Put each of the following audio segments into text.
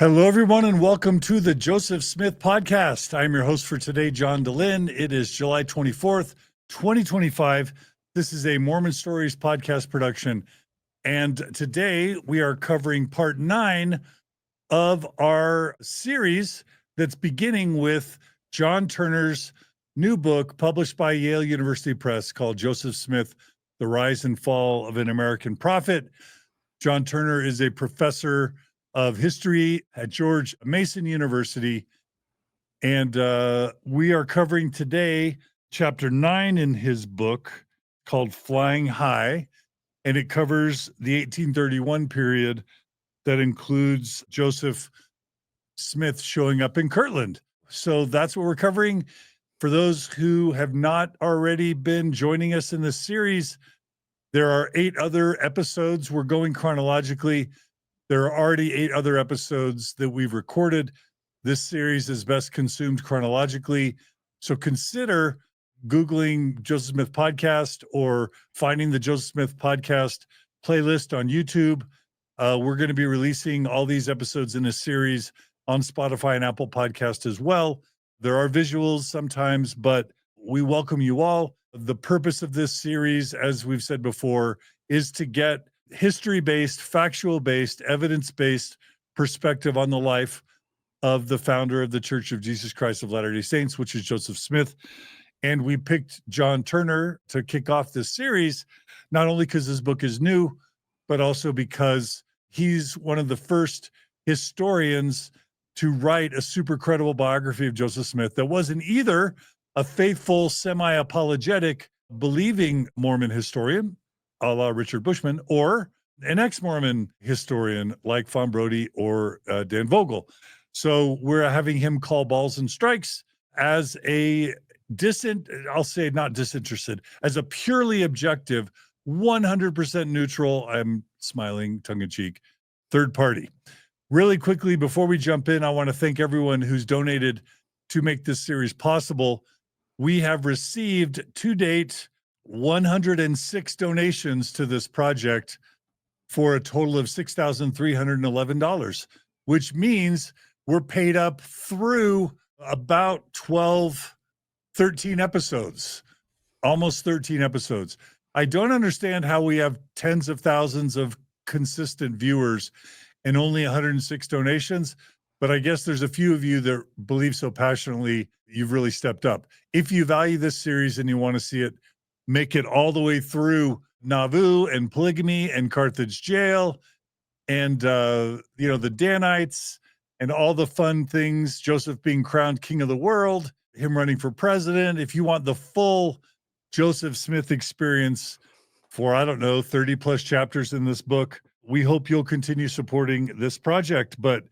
Hello, everyone, and welcome to the Joseph Smith Podcast. I'm your host for today, John DeLynn. It is July 24th, 2025. This is a Mormon Stories podcast production. And today we are covering part 9 of our series that's beginning with John Turner's new book published by Yale University Press called Joseph Smith, The Rise and Fall of an American Prophet. John Turner is a professor of history at George Mason University. And we are covering today chapter 9 in his book called Flying High. And it covers the 1831 period that includes Joseph Smith showing up in Kirtland. So that's what we're covering. For those who have not already been joining us in this series, there are 8 other episodes. We're going chronologically. There are already 8 other episodes that we've recorded. This series is best consumed chronologically. So consider Googling Joseph Smith Podcast or finding the Joseph Smith Podcast playlist on YouTube. We're going to be releasing all these episodes in a series on Spotify and Apple Podcast as well. There are visuals sometimes, but we welcome you all. The purpose of this series, as we've said before, is to get history-based, factual-based, evidence-based perspective on the life of the founder of the Church of Jesus Christ of Latter-day Saints, which is Joseph Smith. And we picked John Turner to kick off this series, not only because his book is new, but also because he's one of the first historians to write a super credible biography of Joseph Smith that wasn't either a faithful, semi-apologetic, believing Mormon historian, a la Richard Bushman, or an ex-Mormon historian like Von Brody or Dan Vogel. So we're having him call balls and strikes as a I'll say not disinterested, as a purely objective, 100% neutral, I'm smiling tongue-in-cheek, third party. Really quickly, before we jump in, I want to thank everyone who's donated to make this series possible. We have received to date 106 donations to this project for a total of $6,311, which means we're paid up through about 13 episodes, almost 13 episodes. I don't understand how we have tens of thousands of consistent viewers and only 106 donations, but I guess there's a few of you that believe so passionately, you've really stepped up. If you value this series and you want to see it make it all the way through Nauvoo and Polygamy and Carthage Jail and, the Danites and all the fun things, Joseph being crowned king of the world, him running for president. If you want the full Joseph Smith experience for, 30 plus chapters in this book, we hope you'll continue supporting this project. But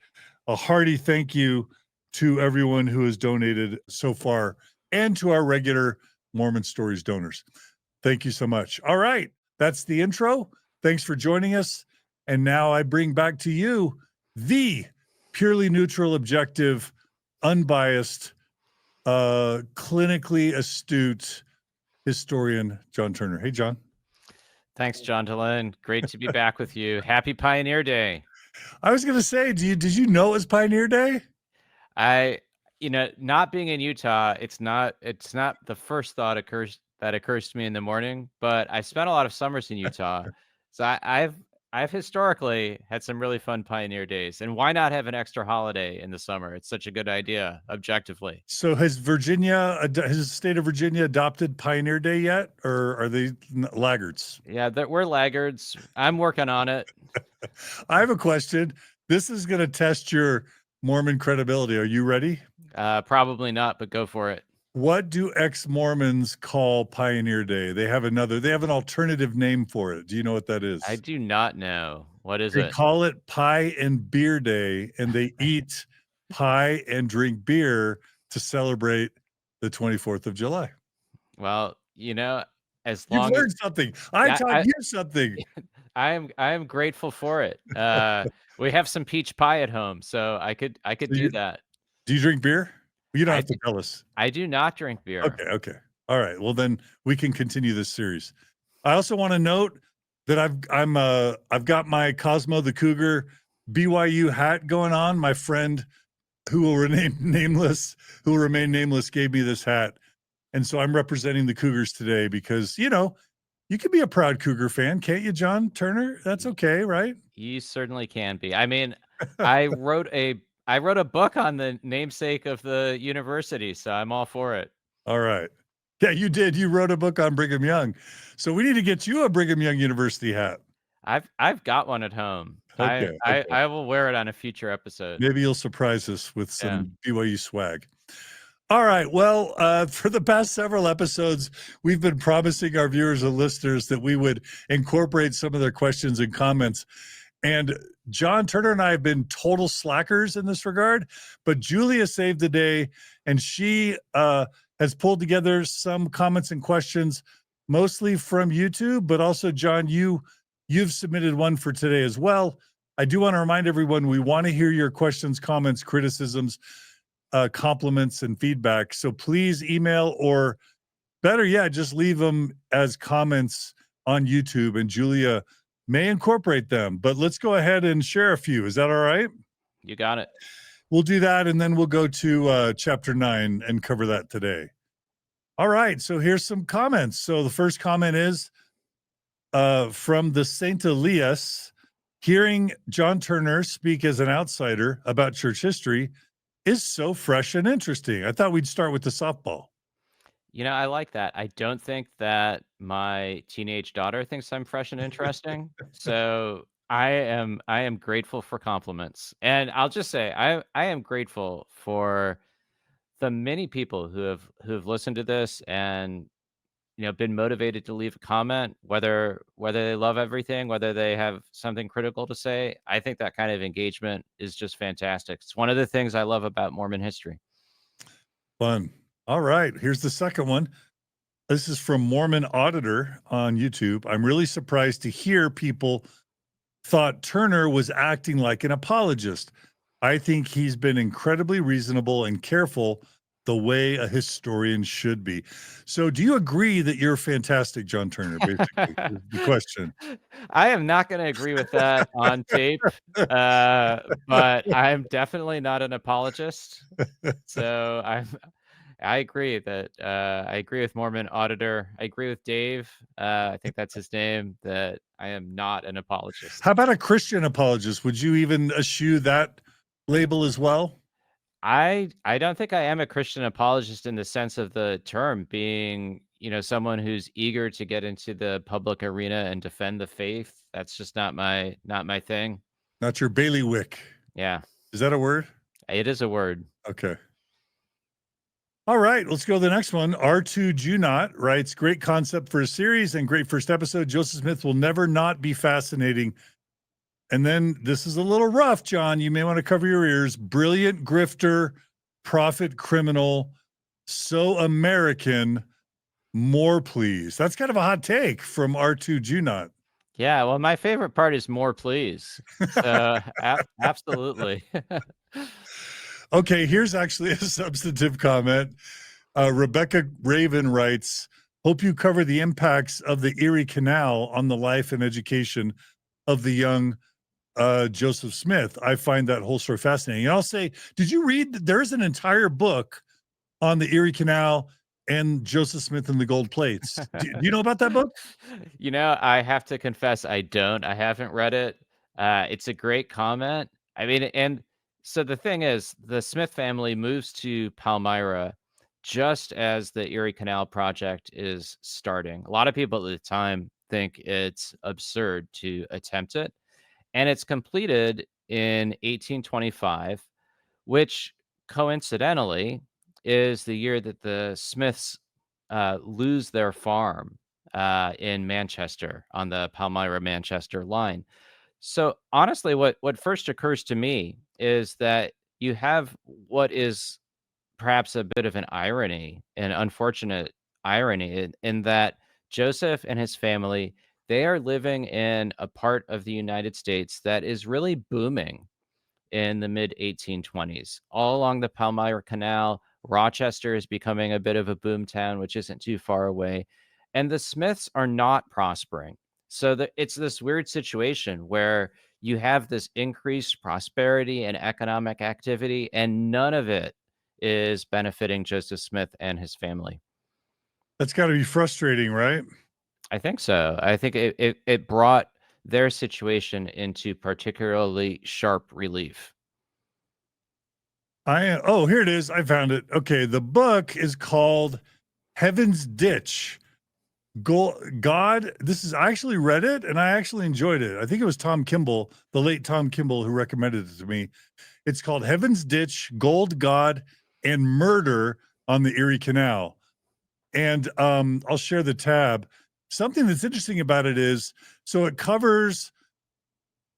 a hearty thank you to everyone who has donated so far and to our regular Mormon Stories donors. Thank you so much. All right, that's the intro. Thanks for joining us. And now I bring back to you the purely neutral, objective, unbiased, clinically astute historian, John Turner. Hey, John. Thanks, John DeLynn. Great to be back with you. Happy Pioneer Day. I was going to say, did you know it was Pioneer Day? Not being in Utah, it's not the first thought that occurs to me in the morning, but I spent a lot of summers in Utah. So I've historically had some really fun Pioneer Days, and why not have an extra holiday in the summer? It's such a good idea, objectively. So has the state of Virginia adopted Pioneer Day yet, or are they laggards? Yeah, we're laggards. I'm working on it. I have a question. This is going to test your Mormon credibility. Are you ready? Probably not, but go for it. What do ex-Mormons call Pioneer Day? They have an alternative name for it. Do you know what that is? I do not know. What is They it? call it Pie and Beer Day, and they eat pie and drink beer to celebrate the 24th of July. Well, as You've long learned something. I taught you something. I am grateful for it. We have some peach pie at home, so I could do that. Do you drink beer? You don't have to tell us. I do not drink beer. Okay. All right. Well, then we can continue this series. I also want to note that I've got my Cosmo the Cougar BYU hat going on. My friend who will remain nameless gave me this hat. And so I'm representing the Cougars today because, you can be a proud Cougar fan, can't you, John Turner? That's okay, right? You certainly can be. I mean, I wrote a book on the namesake of the university, so I'm all for it. All right. Yeah, you did. You wrote a book on Brigham Young. So we need to get you a Brigham Young University hat. I've got one at home. I Okay. I, Okay. I will wear it on a future episode. Maybe you'll surprise us with Yeah. some BYU swag. All right. Well, for the past several episodes, we've been promising our viewers and listeners that we would incorporate some of their questions and comments. And John Turner and I have been total slackers in this regard, but Julia saved the day, and she has pulled together some comments and questions, mostly from YouTube, but also, John, you've submitted one for today as well. I do want to remind everyone we want to hear your questions, comments, criticisms, compliments, and feedback. So please email, or better yet, just leave them as comments on YouTube, and Julia may incorporate them. But let's go ahead and share a few. Is that all right? You got it. We'll do that, and then we'll go to chapter 9 and cover that today. All right, so here's some comments. So the first comment is from the Saint Elias. Hearing John Turner speak as an outsider about church history is so fresh and interesting. I thought we'd start with the softball. I like that. I don't think that my teenage daughter thinks I'm fresh and interesting. So I am grateful for compliments. And I'll just say I am grateful for the many people who have listened to this and been motivated to leave a comment, whether they love everything, whether they have something critical to say. I think that kind of engagement is just fantastic. It's one of the things I love about Mormon history. Fun. All right, here's the second one. This is from Mormon Auditor on YouTube. I'm really surprised to hear people thought Turner was acting like an apologist. I think he's been incredibly reasonable and careful, the way a historian should be. So do you agree that you're fantastic, John Turner, basically, is the question? I am not going to agree with that on tape, but I'm definitely not an apologist. So I agree that I agree with Mormon Auditor. I agree with Dave. I think that's his name. That I am not an apologist. How about a Christian apologist? Would you even eschew that label as well? I don't think I am a Christian apologist in the sense of the term, being someone who's eager to get into the public arena and defend the faith. That's just not my thing. Not your bailiwick. Yeah, Is that a word? it is a word. Okay. All right, let's go to the next one. R2 Junot writes, great concept for a series and great first episode. Joseph Smith will never not be fascinating. And then this is a little rough, John. You may want to cover your ears. Brilliant grifter, prophet criminal, so American. More, please. That's kind of a hot take from R2 Junot. Yeah, well, my favorite part is more, please. So absolutely. Okay, here's actually a substantive comment. Rebecca Raven writes, hope you cover the impacts of the Erie Canal on the life and education of the young Joseph Smith. I find that whole story fascinating. And I'll say, did you read, there's an entire book on the Erie Canal and Joseph Smith and the gold plates. Do you know about that book? I have to confess, I don't. I haven't read it. It's a great comment. I mean, and so the thing is, the Smith family moves to Palmyra just as the Erie Canal project is starting. A lot of people at the time think it's absurd to attempt it, and it's completed in 1825, which coincidentally is the year that the Smiths lose their farm in Manchester on the Palmyra Manchester line. So honestly, what first occurs to me is that you have what is perhaps a bit of an irony, an unfortunate irony, in that Joseph and his family, they are living in a part of the United States that is really booming in the mid 1820s. All along the Palmyra Canal, Rochester is becoming a bit of a boom town, which isn't too far away. And the Smiths are not prospering. So it's this weird situation where you have this increased prosperity and economic activity, and none of it is benefiting Joseph Smith and his family. That's got to be frustrating, right? I think so. I think it brought their situation into particularly sharp relief. Here it is. I found it. Okay, the book is called Heaven's Ditch. God, I actually read it and I actually enjoyed it. I think it was Tom Kimball, the late Tom Kimball, who recommended it to me. It's called Heaven's Ditch, Gold, God, and Murder on the Erie Canal. And I'll share the tab. Something that's interesting about it is, so it covers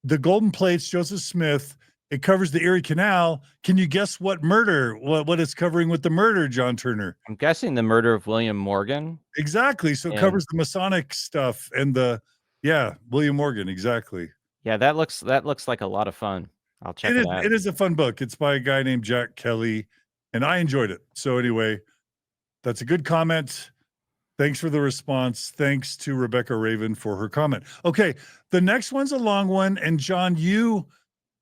the Golden Plates, Joseph Smith. It covers the Erie Canal. Can you guess what murder? What it's covering with the murder, John Turner? I'm guessing the murder of William Morgan. Exactly. So it And covers the Masonic stuff and William Morgan. Exactly. yeah, that looks like a lot of fun. I'll check it out. It is a fun book. It's by a guy named Jack Kelly, and I enjoyed it. So anyway, that's a good comment. Thanks for the response. Thanks to Rebecca Raven for her comment. Okay, the next one's a long one, and John, you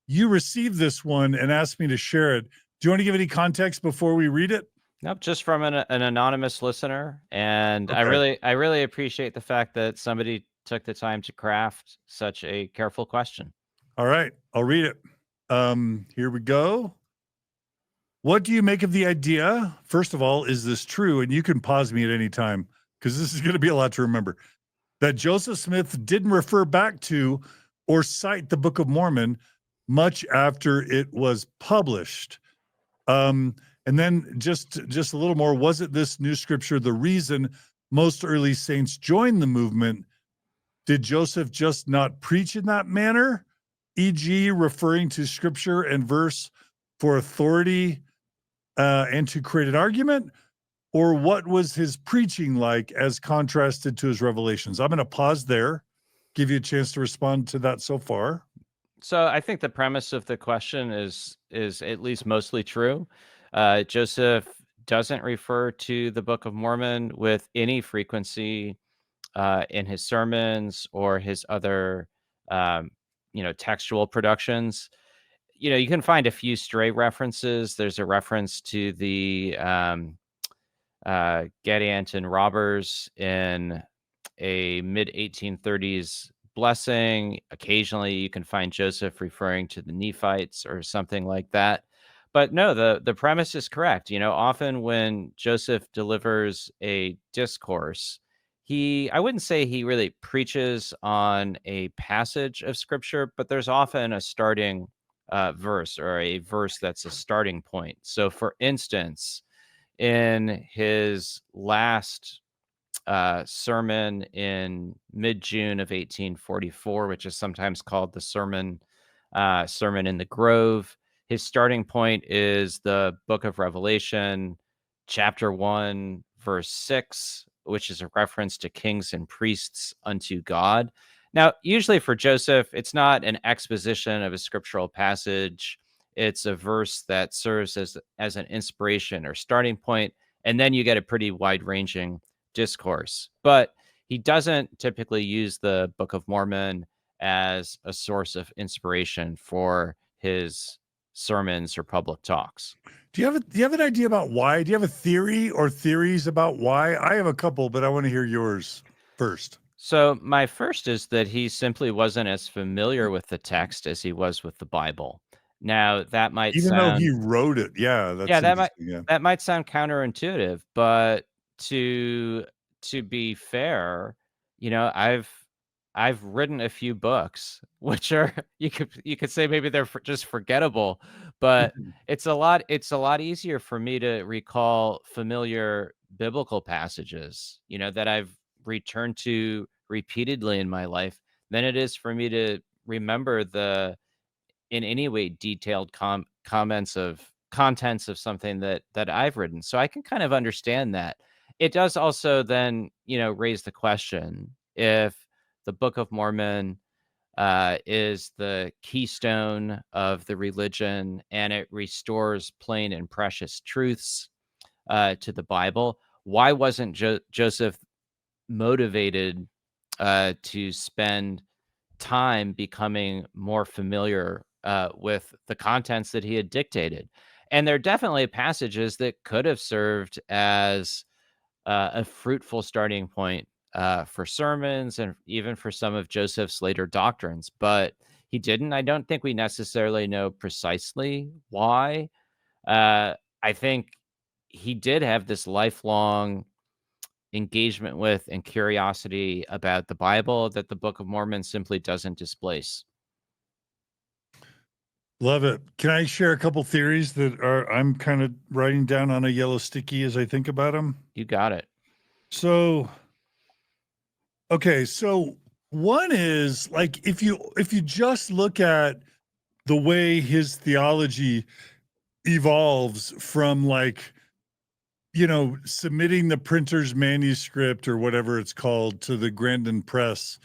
received this one and asked me to share it. Do you want to give any context before we read it? Nope, just from an anonymous listener, and Okay. I really appreciate the fact that somebody took the time to craft such a careful question. All right, I'll read it. Here we go. What do you make of the idea? First of all, is this true? And you can pause me at any time because this is going to be a lot to remember. That Joseph Smith didn't refer back to or cite the Book of Mormon much after it was published. And then just a little more, wasn't this new scripture the reason most early saints joined the movement? Did Joseph just not preach in that manner, e.g., referring to scripture and verse for authority and to create an argument? Or what was his preaching like as contrasted to his revelations? I'm going to pause there, give you a chance to respond to that so far. So I think the premise of the question is at least mostly true. Joseph doesn't refer to the Book of Mormon with any frequency in his sermons or his other, textual productions. You can find a few stray references. There's a reference to the Gadianton robbers in a mid 1830s blessing. Occasionally, you can find Joseph referring to the Nephites or something like that. But no, the premise is correct. Often when Joseph delivers a discourse, I wouldn't say he really preaches on a passage of scripture, but there's often a starting verse or a verse that's a starting point. So, for instance, in his last sermon in mid-June of 1844, which is sometimes called the Sermon in the Grove. His starting point is the Book of Revelation, chapter 1, verse 6, which is a reference to kings and priests unto God. Now, usually for Joseph, it's not an exposition of a scriptural passage. It's a verse that serves as an inspiration or starting point, and then you get a pretty wide-ranging discourse. But he doesn't typically use the Book of Mormon as a source of inspiration for his sermons or public talks. Do you have an idea about why? Do you have a theory or theories about why? I have a couple, but I want to hear yours first. So my first is that he simply wasn't as familiar with the text as he was with the Bible. Now, that might Even though he sound wrote it. Yeah, yeah, that's interesting. Yeah. that might sound counterintuitive, but to to be fair, I've written a few books, which are you could say maybe they're just forgettable, but it's a lot easier for me to recall familiar biblical passages, that I've returned to repeatedly in my life than it is for me to remember the in any way detailed comments of contents of something that I've written. So I can kind of understand that. It does also then, raise the question if the Book of Mormon is the keystone of the religion and it restores plain and precious truths to the Bible. Why wasn't Joseph motivated to spend time becoming more familiar with the contents that he had dictated. And there are definitely passages that could have served as a fruitful starting point for sermons and even for some of Joseph's later doctrines, but he didn't. I don't think we necessarily know precisely why. Uh, I think he did have this lifelong engagement with and curiosity about the Bible that the Book of Mormon simply doesn't displace. Love it. Can I share a couple theories that I'm kind of writing down on a yellow sticky as I think about them? You got it. So, okay, so one is like if you just look at the way his theology evolves from like submitting the printer's manuscript or whatever it's called to the Grandin Press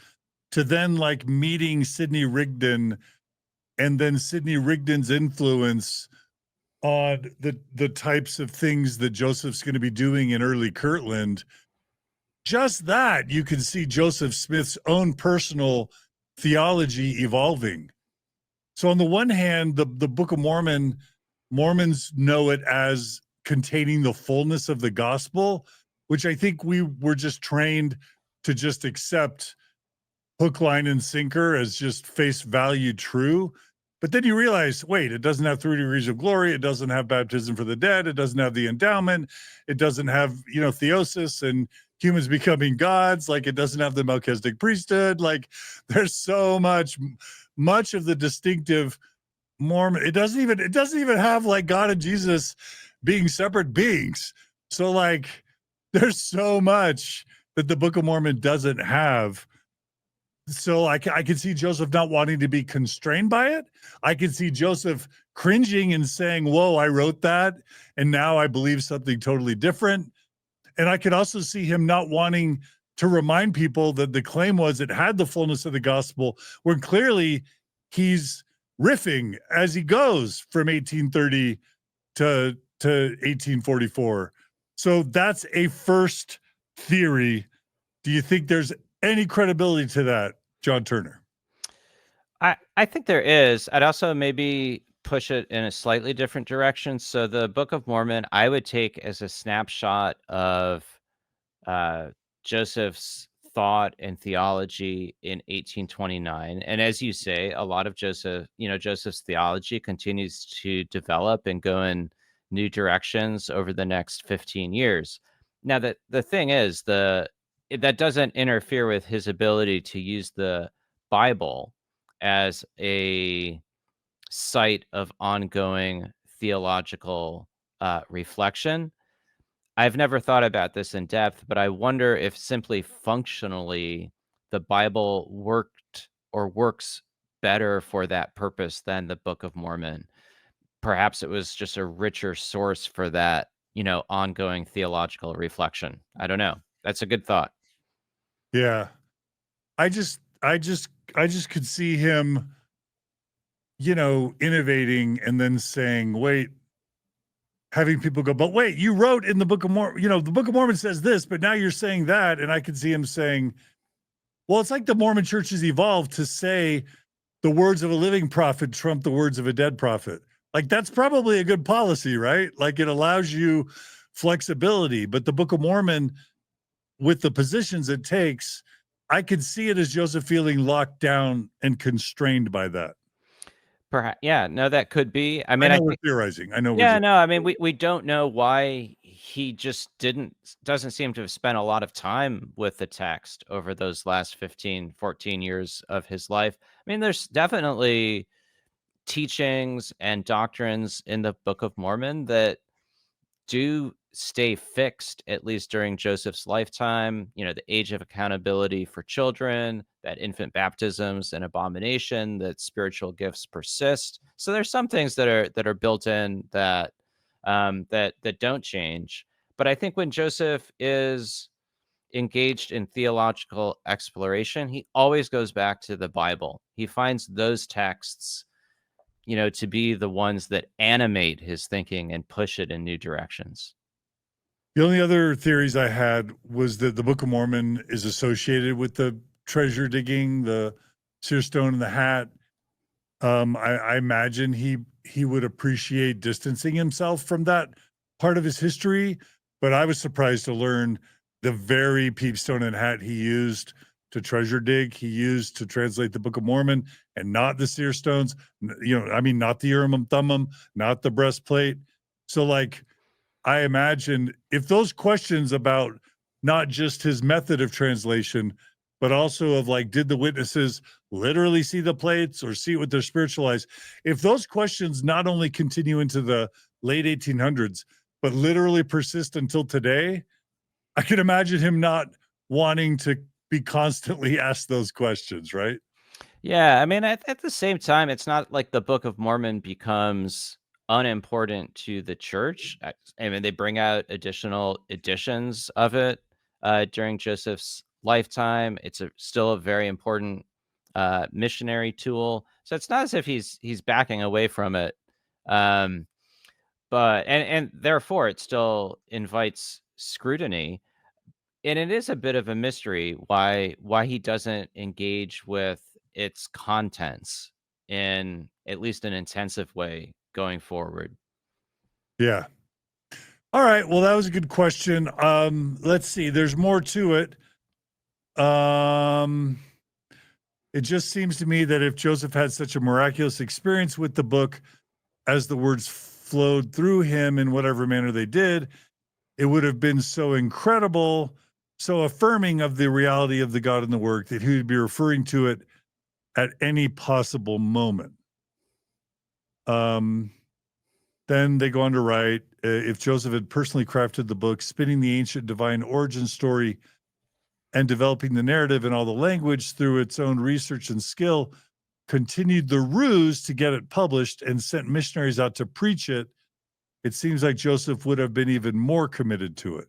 to then like meeting Sidney Rigdon and then Sidney Rigdon's influence on the types of things that Joseph's going to be doing in early Kirtland. Just that you can see Joseph Smith's own personal theology evolving. So on the one hand, the Book of Mormon, Mormons know it as containing the fullness of the gospel, which I think we were just trained to just accept hook, line, and sinker as just face value true. But then you realize, wait, it doesn't have 3 degrees of glory. It doesn't have baptism for the dead. It doesn't have the endowment. It doesn't have, theosis and humans becoming gods. Like it doesn't have the Melchizedek priesthood. Like there's so much of the distinctive Mormon. It doesn't even have like God and Jesus being separate beings. So like there's so much that the Book of Mormon doesn't have. So I can see Joseph not wanting to be constrained by it. I can see Joseph cringing and saying, whoa, I wrote that, and now I believe something totally different. And I could also see him not wanting to remind people that the claim was it had the fullness of the gospel, when clearly he's riffing as he goes from 1830 to 1844. So that's a first theory. Do you think there's any credibility to that, John Turner? I think there is. I'd also maybe push it in a slightly different direction. So the Book of Mormon, I would take as a snapshot of uh, Joseph's thought and theology in 1829. And as you say, a lot of Joseph's theology continues to develop and go in new directions over the next 15 years. Now, the thing is, that doesn't interfere with his ability to use the Bible as a site of ongoing theological reflection. I've never thought about this in depth, but I wonder if simply functionally the Bible worked or works better for that purpose than the Book of Mormon. Perhaps it was just a richer source for that, ongoing theological reflection. I don't know. That's a good thought. Yeah. I just could see him, innovating and then saying, wait, having people go, but wait, you wrote in the Book of Mormon, the Book of Mormon says this, but now you're saying that. And I could see him saying, well, it's like the Mormon church has evolved to say the words of a living prophet trump the words of a dead prophet. Like that's probably a good policy, right? Like it allows you flexibility. But the Book of Mormon, with the positions it takes, I could see it as Joseph feeling locked down and constrained by that. Perhaps, yeah, no, that could be. I I mean, I know we're think, theorizing. I know we're yeah, just, no, I mean, we don't know why he just doesn't seem to have spent a lot of time with the text over those last 15, 14 years of his life. I mean, there's definitely teachings and doctrines in the Book of Mormon that do stay fixed, at least during Joseph's lifetime. The age of accountability for children, that infant baptism's an abomination, that spiritual gifts persist. So there's some things that are built in that don't change. But I think when Joseph is engaged in theological exploration, he always goes back to the Bible. He finds those texts, to be the ones that animate his thinking and push it in new directions. the only other theories I had was that the Book of Mormon is associated with the treasure digging, the seer stone in the hat. I imagine he would appreciate distancing himself from that part of his history, but I was surprised to learn the very peepstone and hat he used to treasure dig, he used to translate the Book of Mormon, and not the seer stones. I mean, not the Urim and Thummim, not the breastplate. So, like, I imagine if those questions about not just his method of translation, but also of like, did the witnesses literally see the plates or see it with their spiritual eyes? If those questions not only continue into the late 1800s, but literally persist until today, I can imagine him not wanting to be constantly asked those questions, right? Yeah, I mean, at the same time, it's not like the Book of Mormon becomes unimportant to the church. I mean, they bring out additional editions of it during Joseph's lifetime. It's still a very important missionary tool. So it's not as if he's backing away from it. Um, but and therefore it still invites scrutiny. And it is a bit of a mystery why he doesn't engage with its contents in at least an intensive way going forward. Yeah. All right. Well, that was a good question. Let's see. There's more to it. Um, it just seems to me that if Joseph had such a miraculous experience with the book, as the words flowed through him in whatever manner they did, it would have been so incredible, so affirming of the reality of the God in the work that he would be referring to it at any possible moment. Um, then they go on to write, if Joseph had personally crafted the book, spinning the ancient divine origin story and developing the narrative in all the language through its own research and skill, continued the ruse to get it published and sent missionaries out to preach it, it seems like Joseph would have been even more committed to it.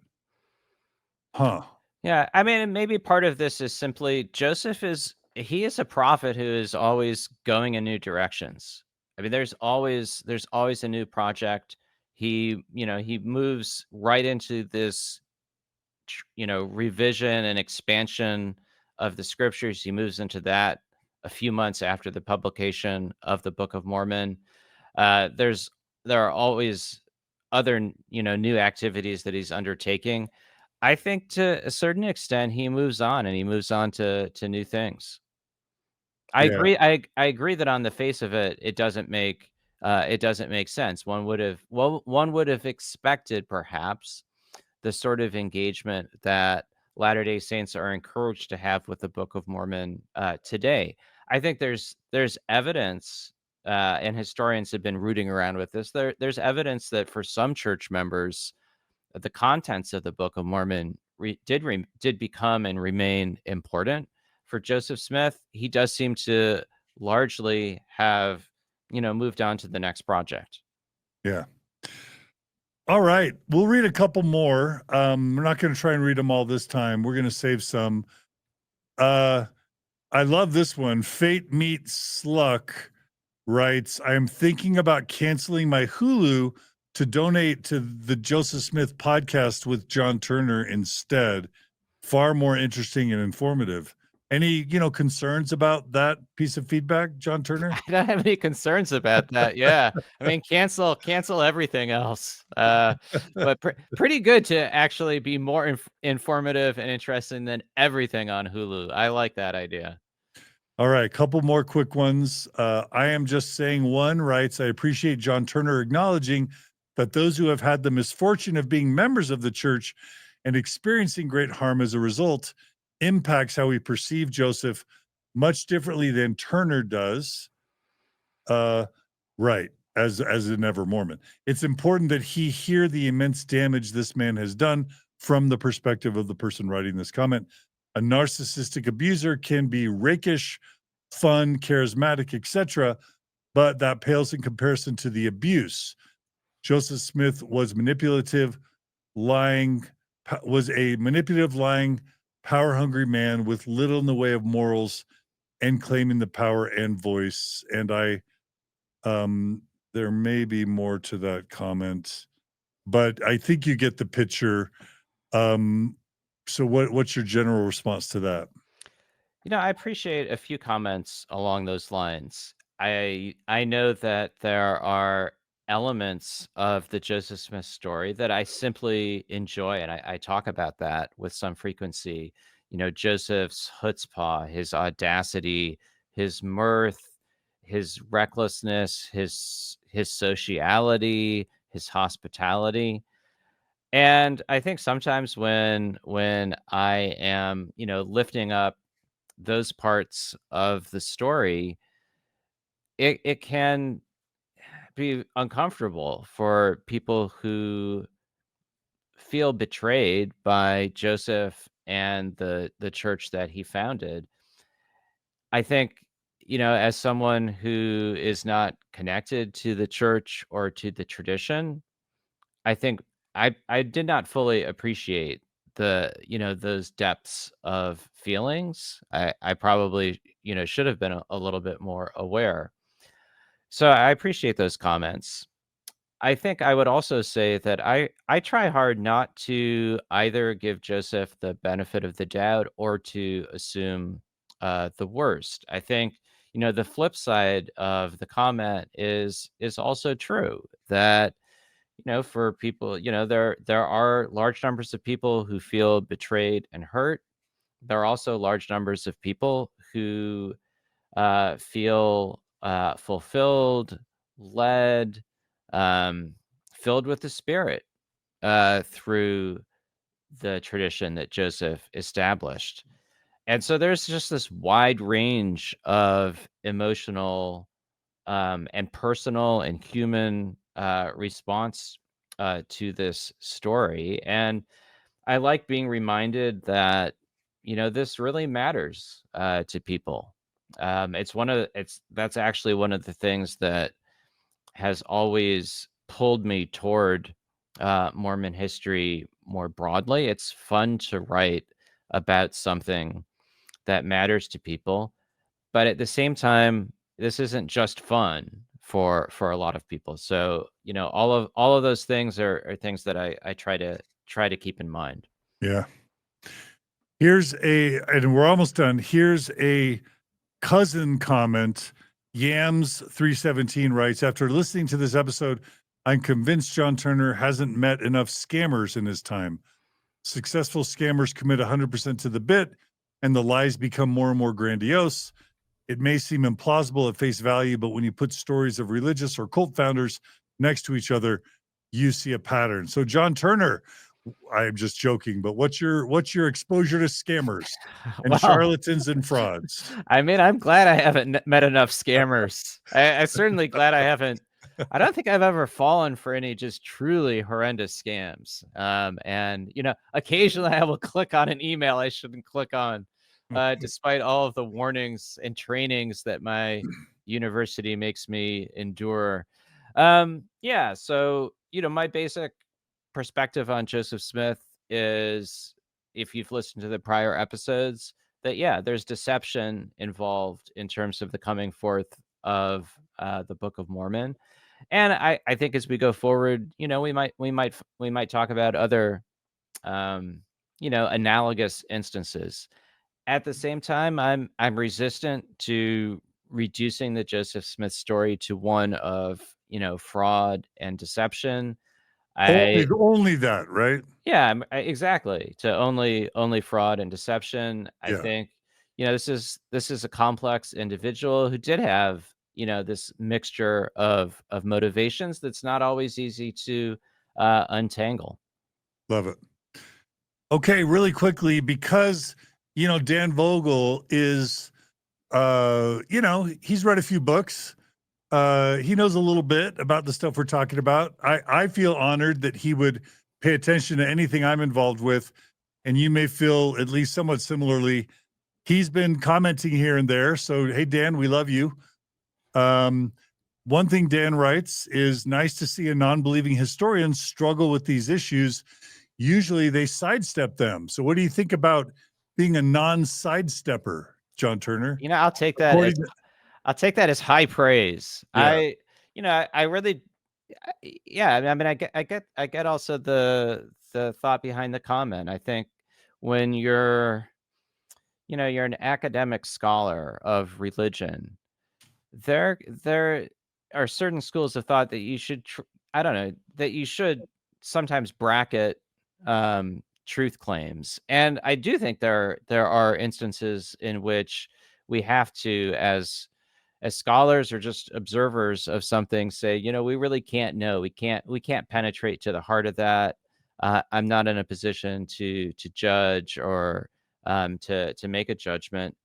Huh. Yeah, I mean, maybe part of this is simply Joseph is a prophet who is always going in new directions. I mean, there's always a new project. He moves right into this revision and expansion of the scriptures. He moves into that a few months after the publication of the Book of Mormon. Uh, there's there are always other new activities that he's undertaking. I think to a certain extent he moves on and he moves on to new things. I Yeah. agree. I agree that on the face of it, it doesn't make sense. One would have expected perhaps the sort of engagement that Latter-day Saints are encouraged to have with the Book of Mormon today. I think there's evidence, and historians have been rooting around with this. There's evidence that for some church members, the contents of the Book of Mormon did become and remain important. For Joseph Smith, he does seem to largely have moved on to the next project. Yeah. All right. We'll read a couple more. We're not going to try and read them all this time. We're going to save some. Uh, I love this one. Fate Meets Sluck writes, I am thinking about canceling my Hulu to donate to the Joseph Smith podcast with John Turner instead. Far more interesting and informative. Any, concerns about that piece of feedback, John Turner? I don't have any concerns about that. Yeah, I mean, cancel everything else. But pretty good to actually be more informative and interesting than everything on Hulu. I like that idea. All right, couple more quick ones. I am just saying one writes, I appreciate John Turner acknowledging that those who have had the misfortune of being members of the church and experiencing great harm as a result impacts how we perceive Joseph much differently than Turner does. Uh, right, as a never Mormon. It's important that he hear the immense damage this man has done from the perspective of the person writing this comment. A narcissistic abuser can be rakish, fun, charismatic, etc., but that pales in comparison to the abuse. Joseph Smith was a manipulative, lying, power-hungry man with little in the way of morals and claiming the power and voice. And um, there may be more to that comment, but I think you get the picture. Um, so what's your general response to that? I appreciate a few comments along those lines. I know that there are elements of the Joseph Smith story that I simply enjoy, and I talk about that with some frequency. Joseph's chutzpah, his audacity, his mirth, his recklessness, his sociality, his hospitality. And I think sometimes when I am, lifting up those parts of the story, it can be uncomfortable for people who feel betrayed by Joseph and the church that he founded. I think, as someone who is not connected to the church or to the tradition, I think I did not fully appreciate those depths of feelings. I probably, should have been a little bit more aware. So I appreciate those comments. I think I would also say that I try hard not to either give Joseph the benefit of the doubt or to assume the worst. I think the flip side of the comment is also true, that for people, there are large numbers of people who feel betrayed and hurt. There are also large numbers of people who feel fulfilled, led, um, filled with the Spirit through the tradition that Joseph established. And so there's just this wide range of emotional and personal and human response to this story. And I like being reminded that, this really matters to people. That's actually one of the things that has always pulled me toward Mormon history more broadly. It's fun to write about something that matters to people, but at the same time, this isn't just fun for a lot of people. So, all of those things are things that I try to keep in mind. Yeah. And we're almost done. Here's a cousin comment. Yams317 writes, after listening to this episode, I'm convinced John Turner hasn't met enough scammers in his time. Successful scammers commit 100% to the bit, and the lies become more and more grandiose. It may seem implausible at face value, but when you put stories of religious or cult founders next to each other, you see a pattern. So, John Turner, I'm just joking, but what's your exposure to scammers and Well, charlatans and frauds? I mean, I'm glad I haven't met enough scammers. I certainly glad I haven't. I don't think I've ever fallen for any just truly horrendous scams. And occasionally I will click on an email I shouldn't click on, despite all of the warnings and trainings that my university makes me endure. Yeah. So my basic perspective on Joseph Smith is, if you've listened to the prior episodes, that yeah, there's deception involved in terms of the coming forth of the Book of Mormon. And I think as we go forward, we might talk about other analogous instances. At the same time, I'm resistant to reducing the Joseph Smith story to one of fraud and deception. Only I only that, right? Yeah, exactly. To only fraud and deception. I Yeah, think, this is a complex individual who did have, this mixture of motivations that's not always easy to untangle. love it. Okay, really quickly, because Dan Vogel is he's read a few books. He knows a little bit about the stuff we're talking about. I feel honored that he would pay attention to anything I'm involved with, and you may feel at least somewhat similarly. He's been commenting here and there. So, hey, Dan, we love you. Um, One thing Dan writes is nice to see a non-believing historian struggle with these issues. Usually they sidestep them. So, what do you think about being a non-sidestepper, John Turner? I'll take that as According to, high praise. yeah, I really, yeah. I mean, I get also the thought behind the comment. I think when you're you're an academic scholar of religion, there are certain schools of thought that you should I don't know, that you should sometimes bracket truth claims. And I do think there are instances in which we have to, as scholars or just observers of something, say, we really can't know. We can't penetrate to the heart of that. I'm not in a position to judge or to make a judgment.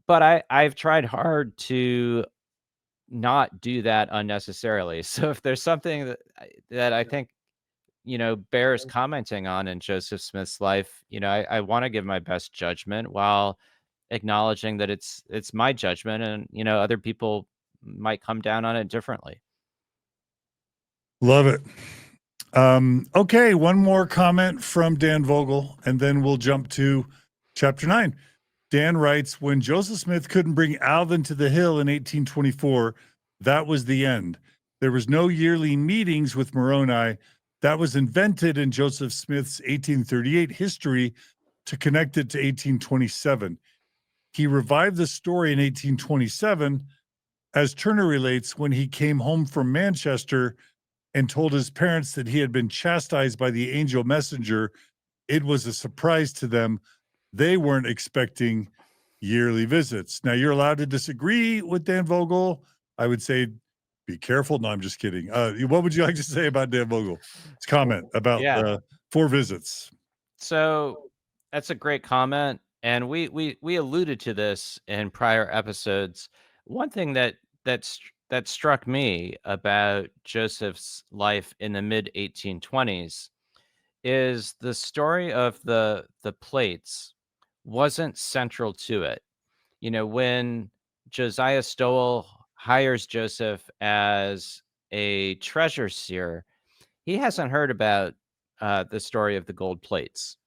But I've tried hard to not do that unnecessarily. So if there's something that I think, bears commenting on in Joseph Smith's life, I want to give my best judgment while acknowledging that it's my judgment, and other people might come down on it differently. Love it. Okay, one more comment from Dan Vogel, and then we'll jump to chapter 9. Dan writes, when Joseph Smith couldn't bring Alvin to the hill in 1824, that was the end. There was no yearly meetings with Moroni. That was invented in Joseph Smith's 1838 history to connect it to 1827. He revived the story in 1827, as Turner relates, when he came home from Manchester and told his parents that he had been chastised by the angel messenger. It was a surprise to them. They weren't expecting yearly visits. Now, you're allowed to disagree with Dan Vogel. I would say be careful. No, I'm just kidding. What would you like to say about Dan Vogel's comment about Yeah. the 4 visits? So that's a great comment, and we alluded to this in prior episodes. One thing that struck me about Joseph's life in the mid 1820s is the story of the plates wasn't central to it. When Josiah Stowell hires Joseph as a treasure seer, he hasn't heard about the story of the gold plates.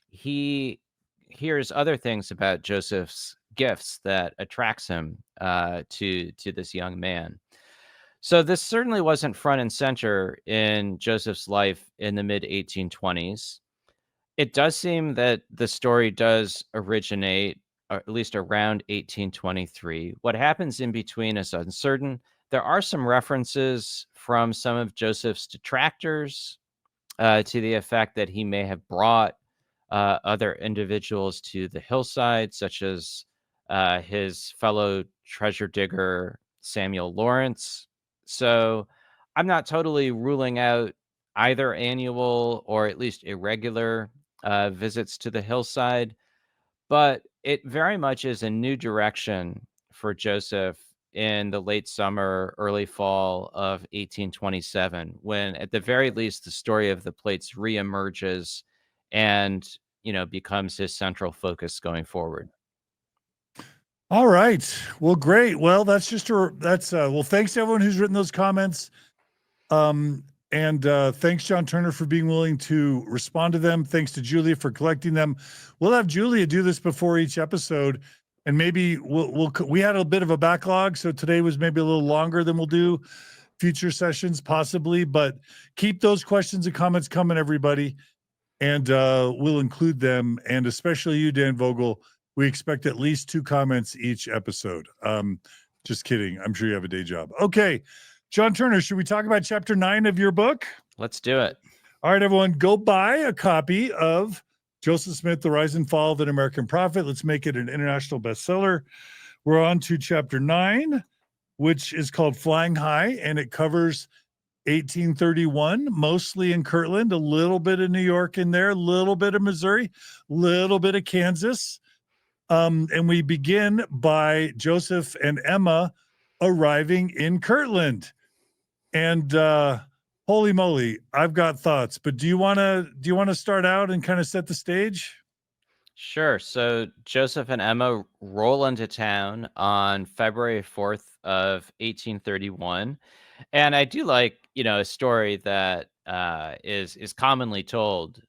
He hears other things about Joseph's gifts that attracts him to this young man. So this certainly wasn't front and center in Joseph's life in the mid 1820s. It does seem that the story does originate, or at least around 1823. What happens in between is uncertain. There are some references from some of Joseph's detractors to the effect that he may have brought other individuals to the hillside, such as his fellow treasure digger, Samuel Lawrence. So I'm not totally ruling out either annual or at least irregular visits to the hillside, but it very much is a new direction for Joseph in the late summer, early fall of 1827, when at the very least the story of the plates reemerges and becomes his central focus going forward. All right. Well, great. Well, well, thanks to everyone who's written those comments. And thanks, John Turner, for being willing to respond to them. Thanks to Julia for collecting them. We'll have Julia do this before each episode, and maybe we had a bit of a backlog, so today was maybe a little longer than we'll do future sessions, possibly. But keep those questions and comments coming, everybody, and we'll include them. And especially you, Dan Vogel. We expect at least 2 comments each episode. Just kidding. I'm sure you have a day job. Okay. John Turner, should we talk about chapter 9 of your book? Let's do it. All right, everyone, go buy a copy of Joseph Smith, The Rise and Fall of an American Prophet. Let's make it an international bestseller. We're on to chapter 9, which is called Flying High, and it covers 1831, mostly in Kirtland, a little bit of New York in there, a little bit of Missouri, a little bit of Kansas. And we begin by Joseph and Emma arriving in Kirtland. And holy moly, I've got thoughts, but do you want to start out and kind of set the stage? Sure. So Joseph and Emma roll into town on February 4th of 1831. And I do like, a story that is commonly told.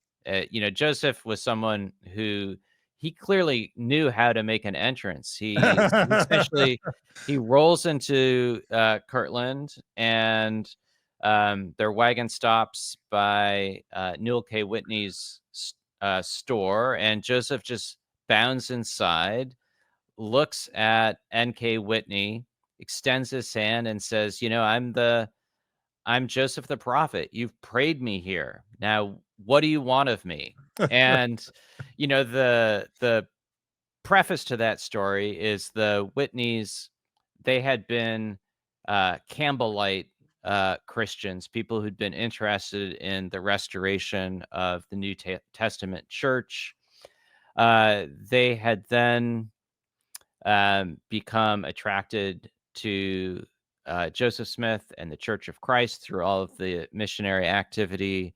Joseph was someone who he clearly knew how to make an entrance. He essentially he rolls into Kirtland, and their wagon stops by Newell K. Whitney's store, and Joseph just bounds inside, looks at N.K. Whitney, extends his hand and says, I'm Joseph the prophet. You've prayed me here. Now, what do you want of me? And the preface to that story is the Whitneys. They had been Campbellite Christians, people who'd been interested in the restoration of the New Testament church. They had then become attracted to Joseph Smith and the Church of Christ through all of the missionary activity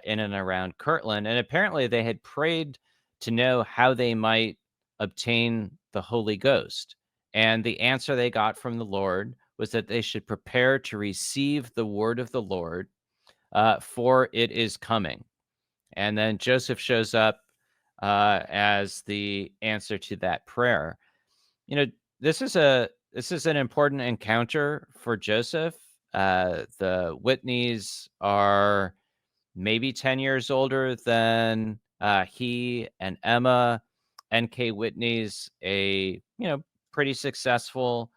in and around Kirtland. And apparently they had prayed to know how they might obtain the Holy Ghost. And the answer they got from the Lord was that they should prepare to receive the word of the Lord, for it is coming. And then Joseph shows up as the answer to that prayer. You know, this is an important encounter for Joseph. The Whitneys are maybe 10 years older than he and Emma. N.K. Whitney's a pretty successful,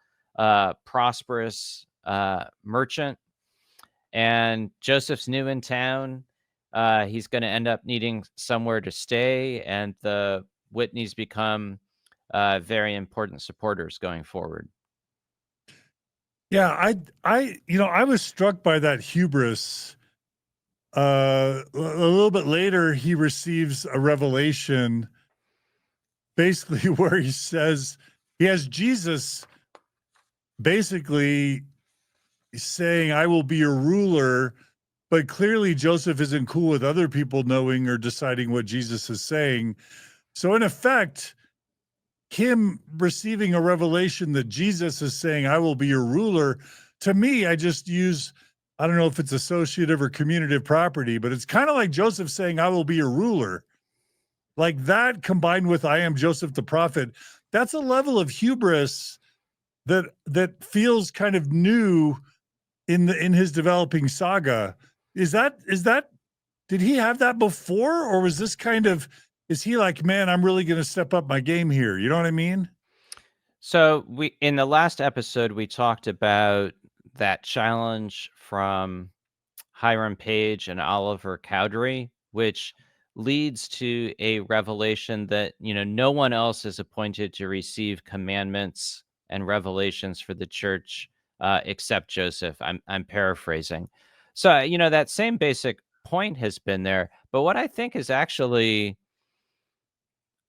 prosperous merchant, and Joseph's new in town. He's going to end up needing somewhere to stay, and the Whitneys become very important supporters going forward. Yeah, I was struck by that hubris. A little bit later, he receives a revelation, basically where he says he has Jesus basically saying, "I will be your ruler." But clearly, Joseph isn't cool with other people knowing or deciding what Jesus is saying. So, in effect, him receiving a revelation that Jesus is saying, "I will be your ruler," to me, I don't know if it's associative or commutative property, but it's kind of like Joseph saying, "I will be your ruler." Like that combined with "I am Joseph the prophet," that's a level of hubris that feels kind of new in his developing saga. Is that did he have that before, or was this kind of, is he like, "Man, I'm really going to step up my game here"? You know what I mean? So we in the last episode we talked about that challenge from Hiram Page and Oliver Cowdery, which leads to a revelation that no one else is appointed to receive commandments and revelations for the church except Joseph. I'm paraphrasing. So that same basic point has been there, but what I think is actually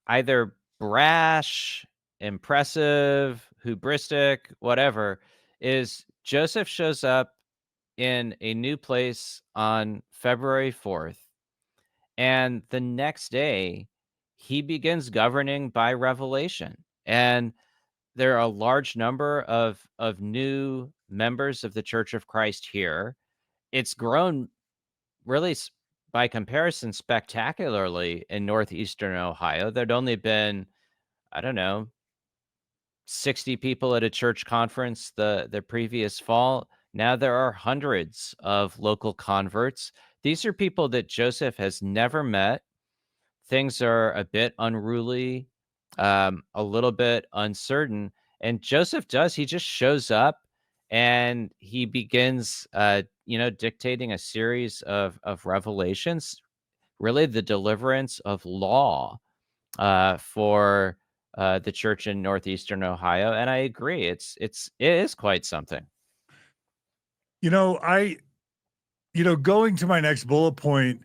either brash, impressive, hubristic, whatever, is Joseph shows up in a new place on February 4th. And the next day, he begins governing by revelation. And there are a large number of new members of the Church of Christ here. It's grown really, by comparison, spectacularly in northeastern Ohio. There'd only been, I don't know, 60 people at a church conference the previous fall. Now there are hundreds of local converts. These are people that Joseph has never met. Things are a bit unruly, a little bit uncertain. And Joseph he just shows up and he begins, dictating a series of revelations, really the deliverance of law for the church in northeastern Ohio. And I agree, it is quite something. You know, I, going to my next bullet point,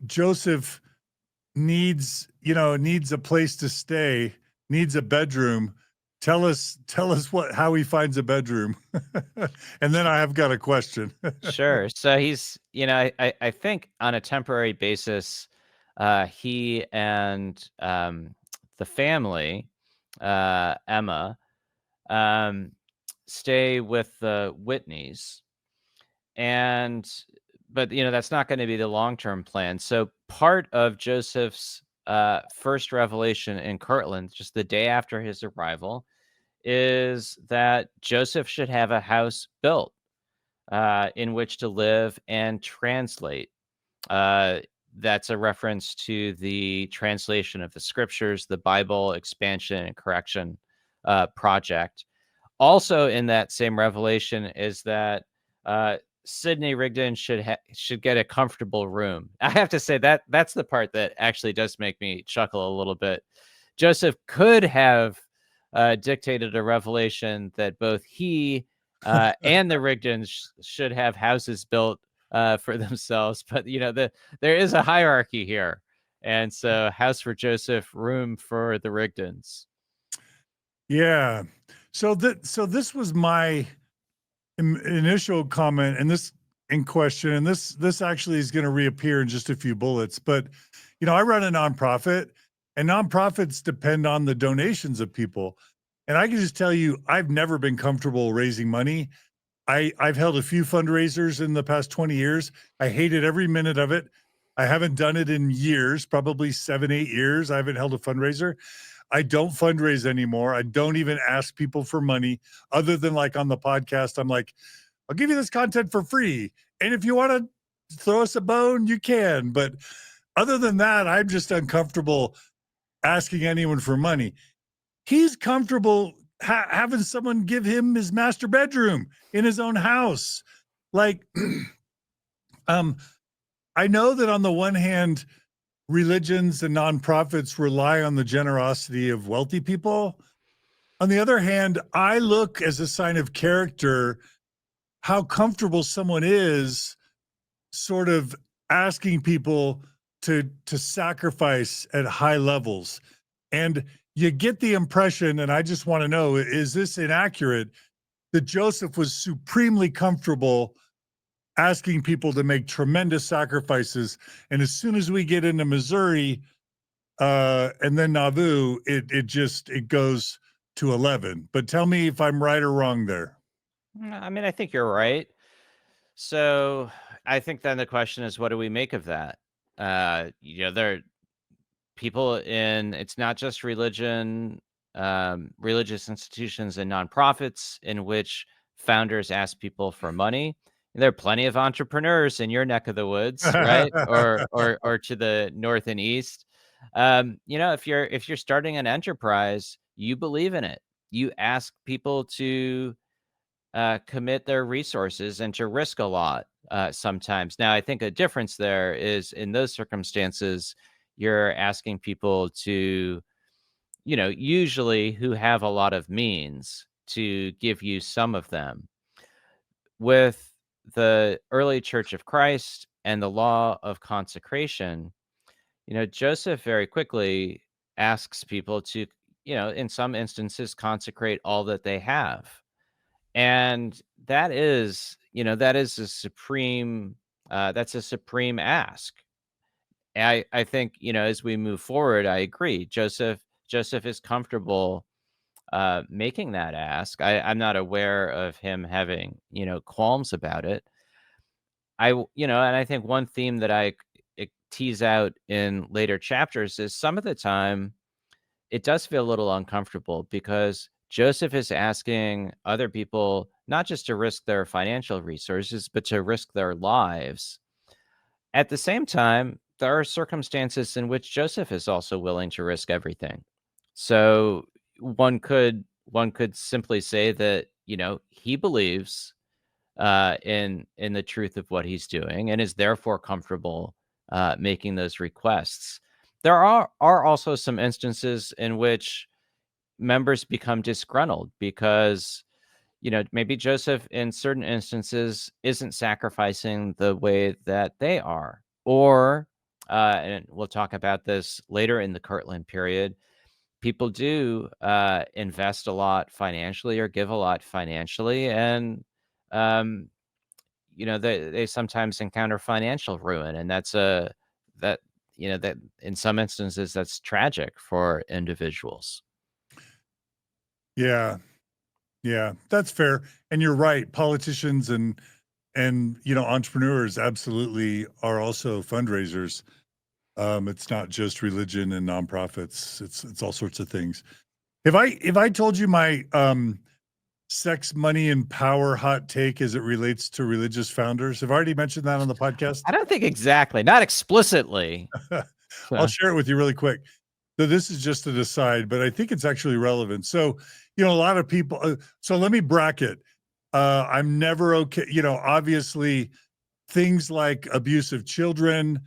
Joseph needs a place to stay, needs a bedroom. Tell us how he finds a bedroom. And then I have got a question. Sure. So he's, I think on a temporary basis, he and the family, Emma, um, stay with the Whitneys. And, but, that's not going to be the long term plan. So part of Joseph's first revelation in Kirtland, just the day after his arrival, is that Joseph should have a house built in which to live and translate. Uh, That's a reference to the translation of the scriptures, the Bible expansion and correction project. Also in that same revelation is that Sidney Rigdon should get a comfortable room. I have to say that's the part that actually does make me chuckle a little bit. Joseph could have dictated a revelation that both he and the Rigdons should have houses built for themselves, but there is a hierarchy here, and so house for Joseph, room for the Rigdons. Yeah. So this was my initial comment, and this in question, and this actually is going to reappear in just a few bullets. But I run a nonprofit, and nonprofits depend on the donations of people. And I can just tell you, I've never been comfortable raising money. I've held a few fundraisers in the past 20 years. I hated every minute of it. I haven't done it in years, probably 7, 8 years. I haven't held a fundraiser. I don't fundraise anymore. I don't even ask people for money other than like on the podcast. I'm like, I'll give you this content for free. And if you want to throw us a bone, you can. But other than that, I'm just uncomfortable asking anyone for money. He's comfortable having someone give him his master bedroom in his own house. Like, I know that on the one hand, religions and nonprofits rely on the generosity of wealthy people. On the other hand, I look as a sign of character how comfortable someone is sort of asking people to sacrifice at high levels. And you get the impression, and I just want to know, is this inaccurate, that Joseph was supremely comfortable asking people to make tremendous sacrifices. And as soon as we get into Missouri and then Nauvoo, it goes to 11. But tell me if I'm right or wrong there. I mean, I think you're right. So I think then the question is, what do we make of that? There are people it's not just religion, religious institutions and nonprofits in which founders ask people for money. There are plenty of entrepreneurs in your neck of the woods, right? or to the north and east. If you're starting an enterprise, you believe in it. You ask people to commit their resources and to risk a lot sometimes. Now, I think a difference there is in those circumstances, you're asking people to, usually who have a lot of means to give you some of them. With the early Church of Christ and the Law of Consecration, Joseph very quickly asks people to, in some instances, consecrate all that they have. And that is a supreme that's a supreme ask. I think, as we move forward, I agree. Joseph is comfortable making that ask. I'm not aware of him having, qualms about it. And I think one theme that I tease out in later chapters is some of the time it does feel a little uncomfortable because Joseph is asking other people not just to risk their financial resources, but to risk their lives. At the same time, there are circumstances in which Joseph is also willing to risk everything. So one could simply say that, he believes in the truth of what he's doing and is therefore comfortable making those requests. There are also some instances in which members become disgruntled because maybe Joseph in certain instances isn't sacrificing the way that they are, or and we'll talk about this later in the Kirtland period, people do invest a lot financially or give a lot financially, and um, they sometimes encounter financial ruin, and that that in some instances that's tragic for individuals. Yeah. Yeah, that's fair. And you're right. Politicians and entrepreneurs absolutely are also fundraisers. It's not just religion and nonprofits. It's all sorts of things. If I told you my sex, money, and power hot take as it relates to religious founders? Have I already mentioned that on the podcast? I don't think exactly, not explicitly. I'll So, share it with you really quick. So this is just an aside, but I think it's actually relevant. So, a lot of people, so let me bracket. I'm never okay. Obviously things like abuse of children,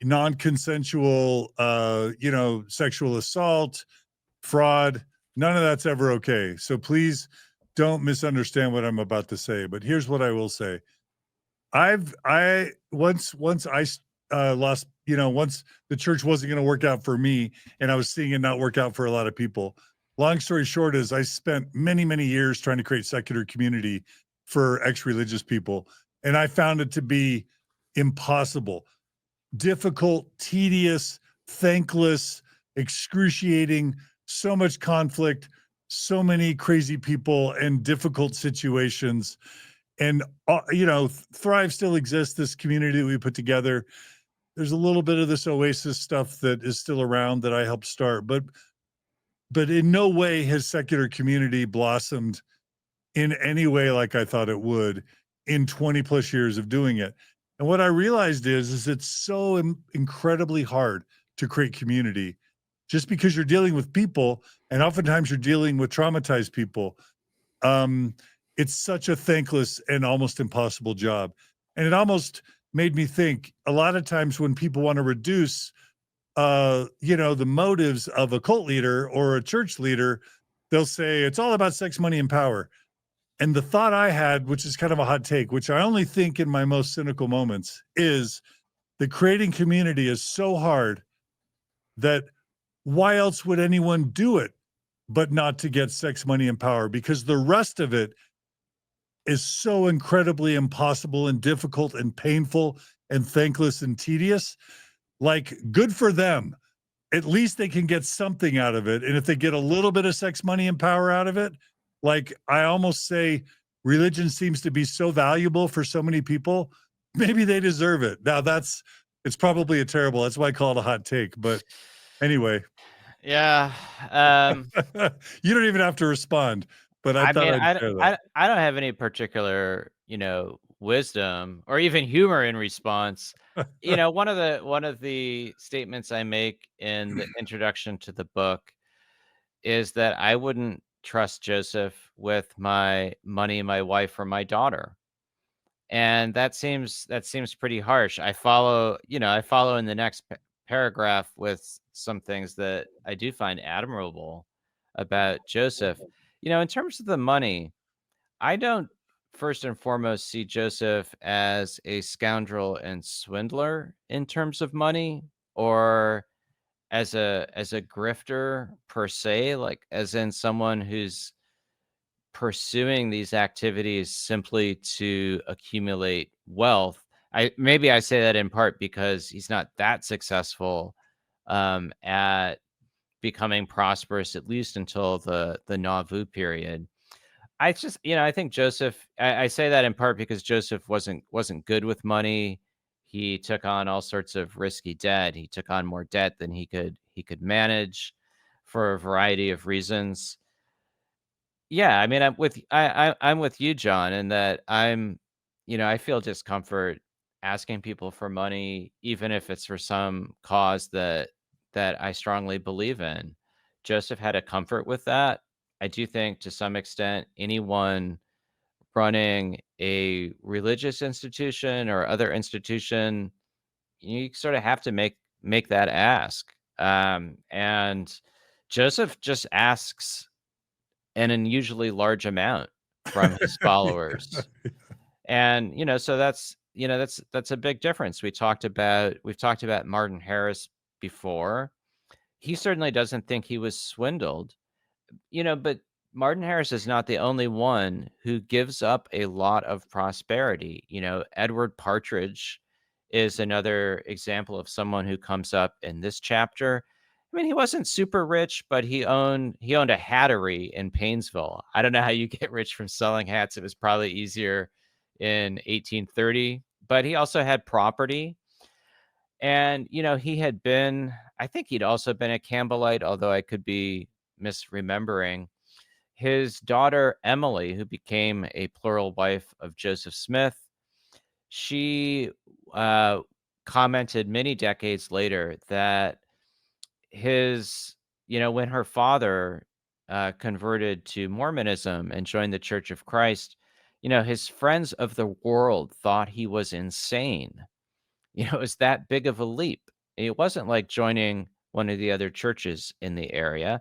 non-consensual, sexual assault, fraud, none of that's ever okay. So please don't misunderstand what I'm about to say. But here's what I will say. I once I lost, once the church wasn't going to work out for me and I was seeing it not work out for a lot of people. Long story short is I spent many, many years trying to create secular community for ex-religious people. And I found it to be impossible, difficult, tedious, thankless, excruciating, so much conflict, so many crazy people and difficult situations. And Thrive still exists, this community that we put together. There's a little bit of this Oasis stuff that is still around that I helped start, but in no way has secular community blossomed in any way like I thought it would in 20 plus years of doing it. And what I realized is it's so incredibly hard to create community just because you're dealing with people, and oftentimes you're dealing with traumatized people. um, it's such a thankless and almost impossible job. And it almost made me think a lot of times when people want to reduce, the motives of a cult leader or a church leader, they'll say it's all about sex, money, and power. And the thought I had, which is kind of a hot take, which I only think in my most cynical moments, is that creating community is so hard that why else would anyone do it but not to get sex, money, and power? Because the rest of it is so incredibly impossible and difficult and painful and thankless and tedious. Like, good for them. At least they can get something out of it. And if they get a little bit of sex, money, and power out of it, like I almost say, religion seems to be so valuable for so many people. Maybe they deserve it. Now it's probably a terrible, that's why I call it a hot take. But anyway, yeah. you don't even have to respond, but I I thought mean, I'd share that. I don't have any particular, wisdom or even humor in response. One of the statements I make in the introduction to the book is that I wouldn't trust Joseph with my money, my wife, or my daughter. And that seems pretty harsh. I follow in the next paragraph with some things that I do find admirable about Joseph. In terms of the money, I don't first and foremost see Joseph as a scoundrel and swindler in terms of money, or as a grifter per se, like as in someone who's pursuing these activities simply to accumulate wealth. I say that in part because he's not that successful at becoming prosperous, at least until the Nauvoo period. I think Joseph. I say that in part because Joseph wasn't good with money. He took on all sorts of risky debt. He took on more debt than he could manage for a variety of reasons. Yeah, I mean, I'm with you, John, in that I feel discomfort asking people for money, even if it's for some cause that I strongly believe in. Joseph had a comfort with that. I do think to some extent anyone running a religious institution or other institution, you sort of have to make that ask. And Joseph just asks an unusually large amount from his followers. And, so that's a big difference. We've talked about Martin Harris before. He certainly doesn't think he was swindled, but Martin Harris is not the only one who gives up a lot of prosperity. Edward Partridge is another example of someone who comes up in this chapter. I mean, he wasn't super rich, but he owned a hattery in Painesville. I don't know how you get rich from selling hats. It was probably easier in 1830, but he also had property. And, I think he'd also been a Campbellite, although I could be misremembering. his daughter Emily, who became a plural wife of Joseph Smith, she commented many decades later that his, when her father converted to Mormonism and joined the Church of Christ, his friends of the world thought he was insane. It was that big of a leap. It wasn't like joining one of the other churches in the area.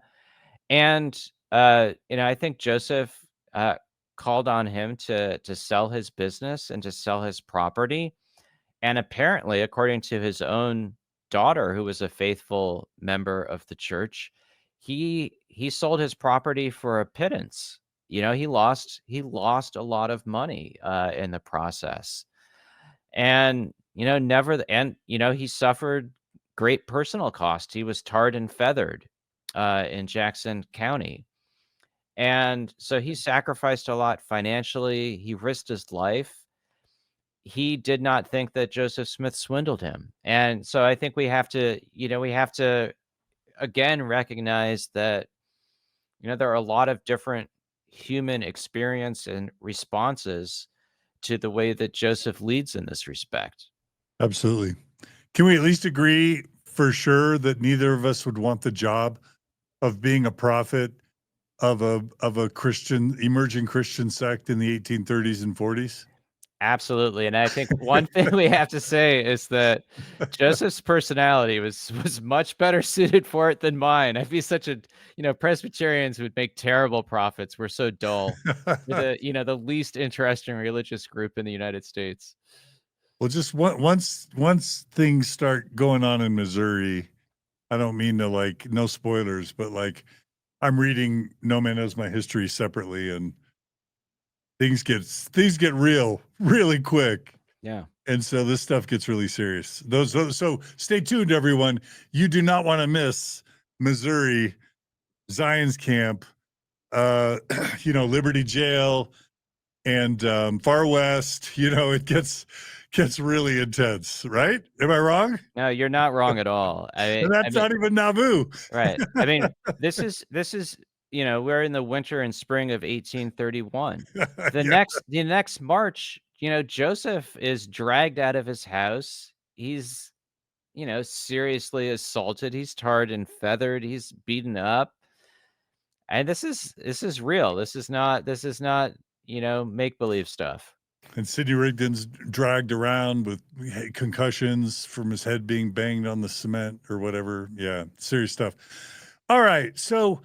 And, I think Joseph uh, called on him to sell his business and to sell his property. And apparently, according to his own daughter, who was a faithful member of the church, he sold his property for a pittance. He lost a lot of money in the process, and he suffered great personal cost. He was tarred and feathered in Jackson County, and so he sacrificed a lot financially. He risked his life. He did not think that Joseph Smith swindled him. And so I think we have to again recognize that, there are a lot of different human experience and responses to the way that Joseph leads in this respect. Absolutely. Can we at least agree for sure that neither of us would want the job of being a prophet of a Christian emerging Christian sect in the 1830s and 40s? Absolutely. And I think one thing we have to say is that Joseph's personality was much better suited for it than mine. I'd be such a, Presbyterians would make terrible prophets. We're so dull. We're the least interesting religious group in the United States. Well, just once things start going on in Missouri, I don't mean to no spoilers, but I'm reading No Man Knows My History separately, and things get real really quick. Yeah. And so this stuff gets really serious. So stay tuned, everyone. You do not want to miss Missouri, Zion's Camp, Liberty Jail, and Far West. It gets really intense, right? Am I wrong? No, you're not wrong at all. And I that's mean, not even Nauvoo. right. I mean, this is we're in the winter and spring of 1831. The Yeah. next March, Joseph is dragged out of his house. He's, seriously assaulted. He's tarred and feathered. He's beaten up. And this is real. This is not make believe stuff. And Sidney Rigdon's dragged around with concussions from his head being banged on the cement or whatever. Yeah, serious stuff. All right, so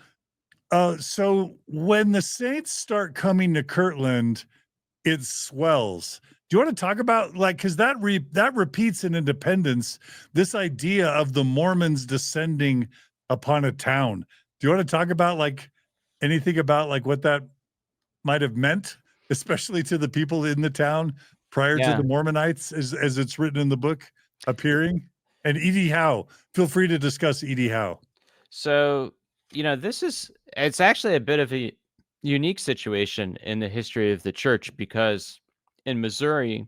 when the Saints start coming to Kirtland, it swells. Do you want to talk about because that repeats in Independence, this idea of the Mormons descending upon a town? Do you want to talk about anything about what that might have meant, especially to the people in the town prior to Yeah. the Mormonites, as it's written in the book, appearing? And Edie Howe, feel free to discuss Edie Howe. So, it's actually a bit of a unique situation in the history of the church, because in Missouri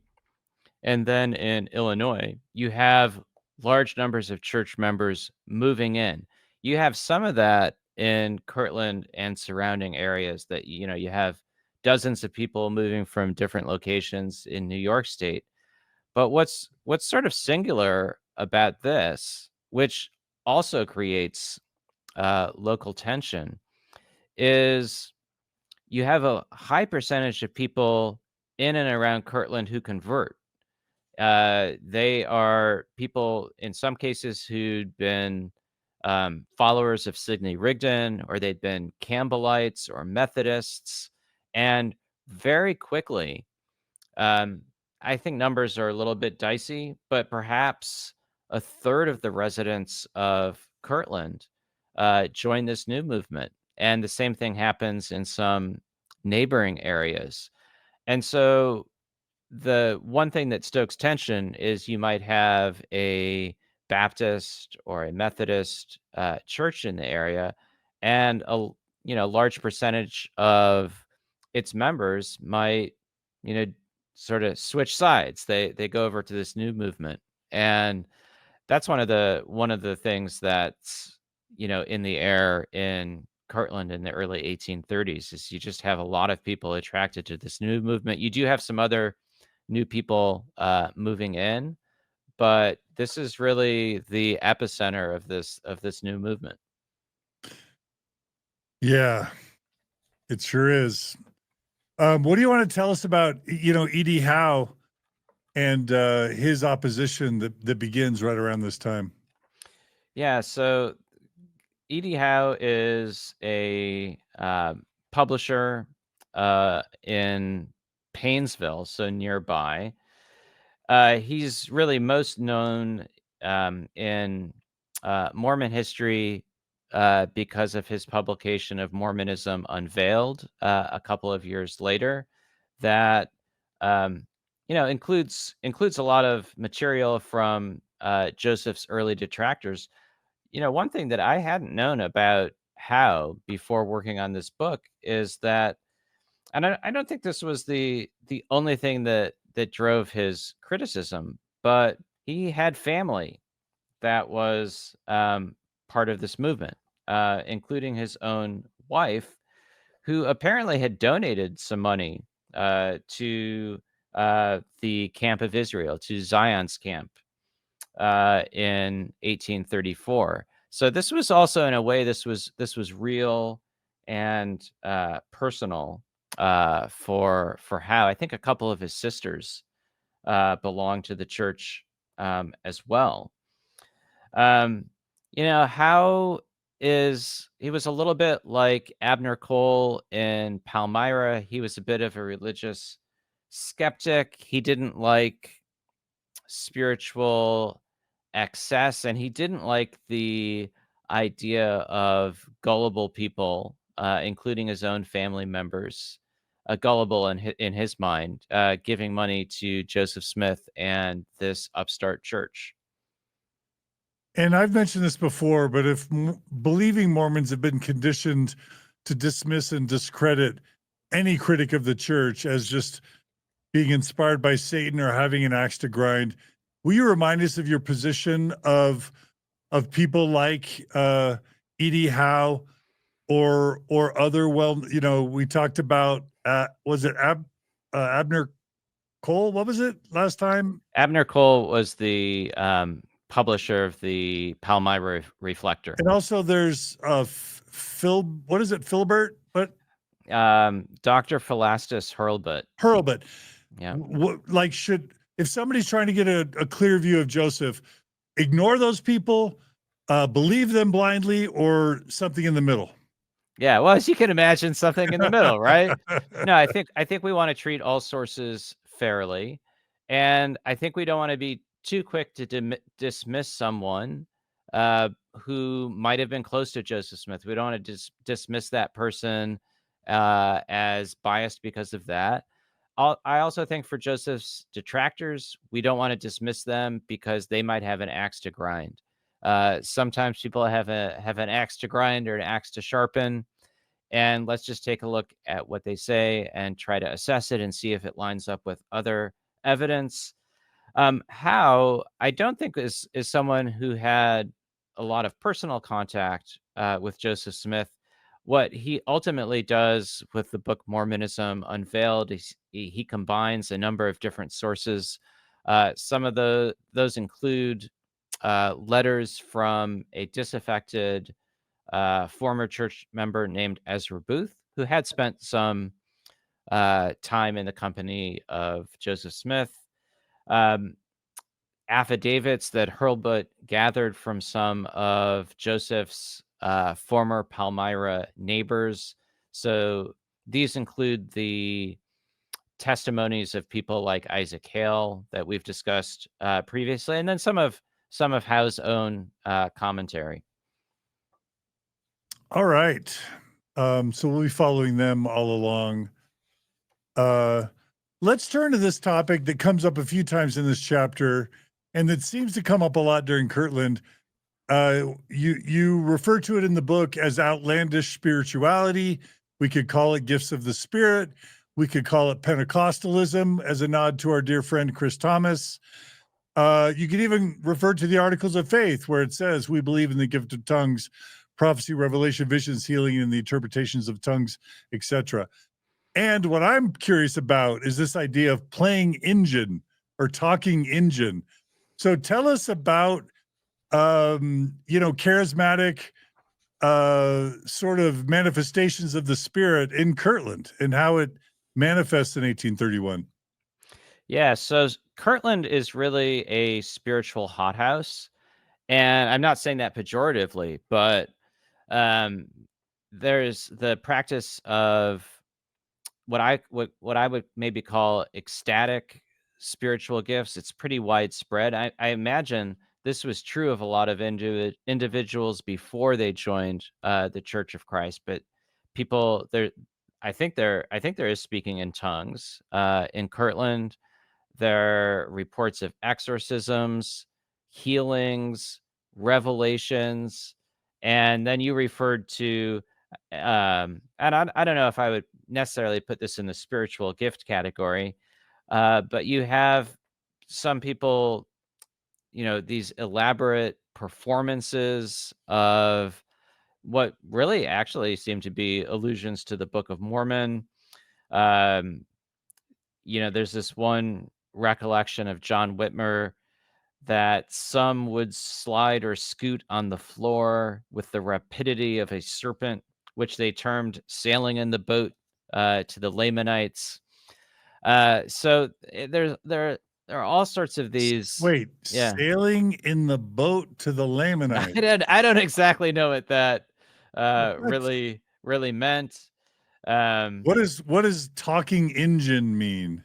and then in Illinois, you have large numbers of church members moving in. You have some of that in Kirtland and surrounding areas, that, you have dozens of people moving from different locations in New York State. But what's sort of singular about this, which also creates local tension, is you have a high percentage of people in and around Kirtland who convert. They are people, in some cases, who'd been followers of Sidney Rigdon, or they'd been Campbellites or Methodists. And very quickly, I think numbers are a little bit dicey, but perhaps a third of the residents of Kirtland join this new movement. And the same thing happens in some neighboring areas. And so the one thing that stokes tension is you might have a Baptist or a Methodist church in the area, and a large percentage of its members might you know sort of switch sides. They go over to this new movement, and that's one of the things that's in the air in Kirtland in the early 1830s. Is you just have a lot of people attracted to this new movement. You do have some other new people moving in, but this is really the epicenter of this new movement. Yeah, it sure is. What do you want to tell us about, E.D. Howe and his opposition that begins right around this time? Yeah, so E.D. Howe is a publisher in Painesville, so nearby. He's really most known in Mormon history because of his publication of Mormonism Unveiled a couple of years later, that um, includes a lot of material from Joseph's early detractors. One thing that I hadn't known about Howe before working on this book is that, and I don't think this was the only thing that drove his criticism, but he had family that was part of this movement, including his own wife, who apparently had donated some money to the Camp of Israel, to Zion's camp, in 1834. So this was also, in a way, this was real and personal for Howe. I think a couple of his sisters belonged to the church as well. Howe he was a little bit like Abner Cole in Palmyra. He was a bit of a religious skeptic. He didn't like spiritual excess, and he didn't like the idea of gullible people, including his own family members, gullible in his mind, giving money to Joseph Smith and this upstart church. And I've mentioned this before, but if believing Mormons have been conditioned to dismiss and discredit any critic of the church as just being inspired by Satan or having an axe to grind, will you remind us of your position of people like E.D. Howe or other? Well, we talked about was it Abner Cole? What was it last time? Abner Cole was the publisher of the Palmyra Reflector. And also there's Phil, what is it? Philbert? What? Dr. Philastus Hurlbut. Hurlbut. Yeah. If somebody's trying to get a clear view of Joseph, ignore those people, believe them blindly, or something in the middle? Yeah, well, as you can imagine, something in the middle, right? No, I think we want to treat all sources fairly, and I think we don't want to be too quick to dismiss someone who might have been close to Joseph Smith. We don't want to dismiss that person as biased because of that. I also think for Joseph's detractors, we don't want to dismiss them because they might have an axe to grind. Sometimes people have an axe to grind or an axe to sharpen, and let's just take a look at what they say and try to assess it and see if it lines up with other evidence. Howe, I don't think is someone who had a lot of personal contact with Joseph Smith. What he ultimately does with the book Mormonism Unveiled is he combines a number of different sources. Some of those include letters from a disaffected former church member named Ezra Booth, who had spent some time in the company of Joseph Smith. Affidavits that Hurlbut gathered from some of Joseph's former Palmyra neighbors. So these include the testimonies of people like Isaac Hale that we've discussed previously, and then some of Howe's own commentary. All right. So we'll be following them all along. Let's turn to this topic that comes up a few times in this chapter and that seems to come up a lot during Kirtland. You refer to it in the book as outlandish spirituality. We could call it gifts of the Spirit. We could call it Pentecostalism as a nod to our dear friend Chris Thomas. You could even refer to the Articles of Faith where it says we believe in the gift of tongues, prophecy, revelation, visions, healing, and the interpretations of tongues, etc. And what I'm curious about is this idea of playing engine or talking engine. So tell us about, charismatic sort of manifestations of the Spirit in Kirtland and how it manifests in 1831. Yeah, so Kirtland is really a spiritual hothouse, and I'm not saying that pejoratively, but um, there's the practice of what I would maybe call ecstatic spiritual gifts. It's pretty widespread. I imagine this was true of a lot of individuals before they joined the Church of Christ, but people there. I think there is speaking in tongues in Kirtland. There are reports of exorcisms, healings, revelations, and then you referred to, and I don't know if I would necessarily put this in the spiritual gift category, but you have some people, these elaborate performances of what really actually seem to be allusions to the Book of Mormon. Um, there's this one recollection of John Whitmer that some would slide or scoot on the floor with the rapidity of a serpent, which they termed sailing in the boat to the Lamanites. There are all sorts of these. Wait, Yeah, sailing in the boat to the Lamanites. I don't exactly know what that What? really meant. Um, What does talking engine mean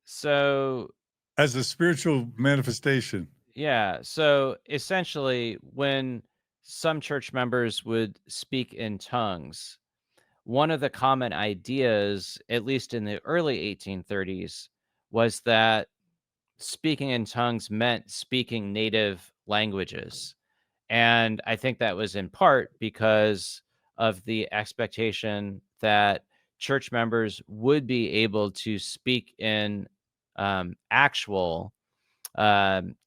so as a spiritual manifestation? Yeah. So essentially, when some church members would speak in tongues, one of the common ideas, at least in the early 1830s, was that speaking in tongues meant speaking native languages. And I think that was in part because of the expectation that church members would be able to speak in actual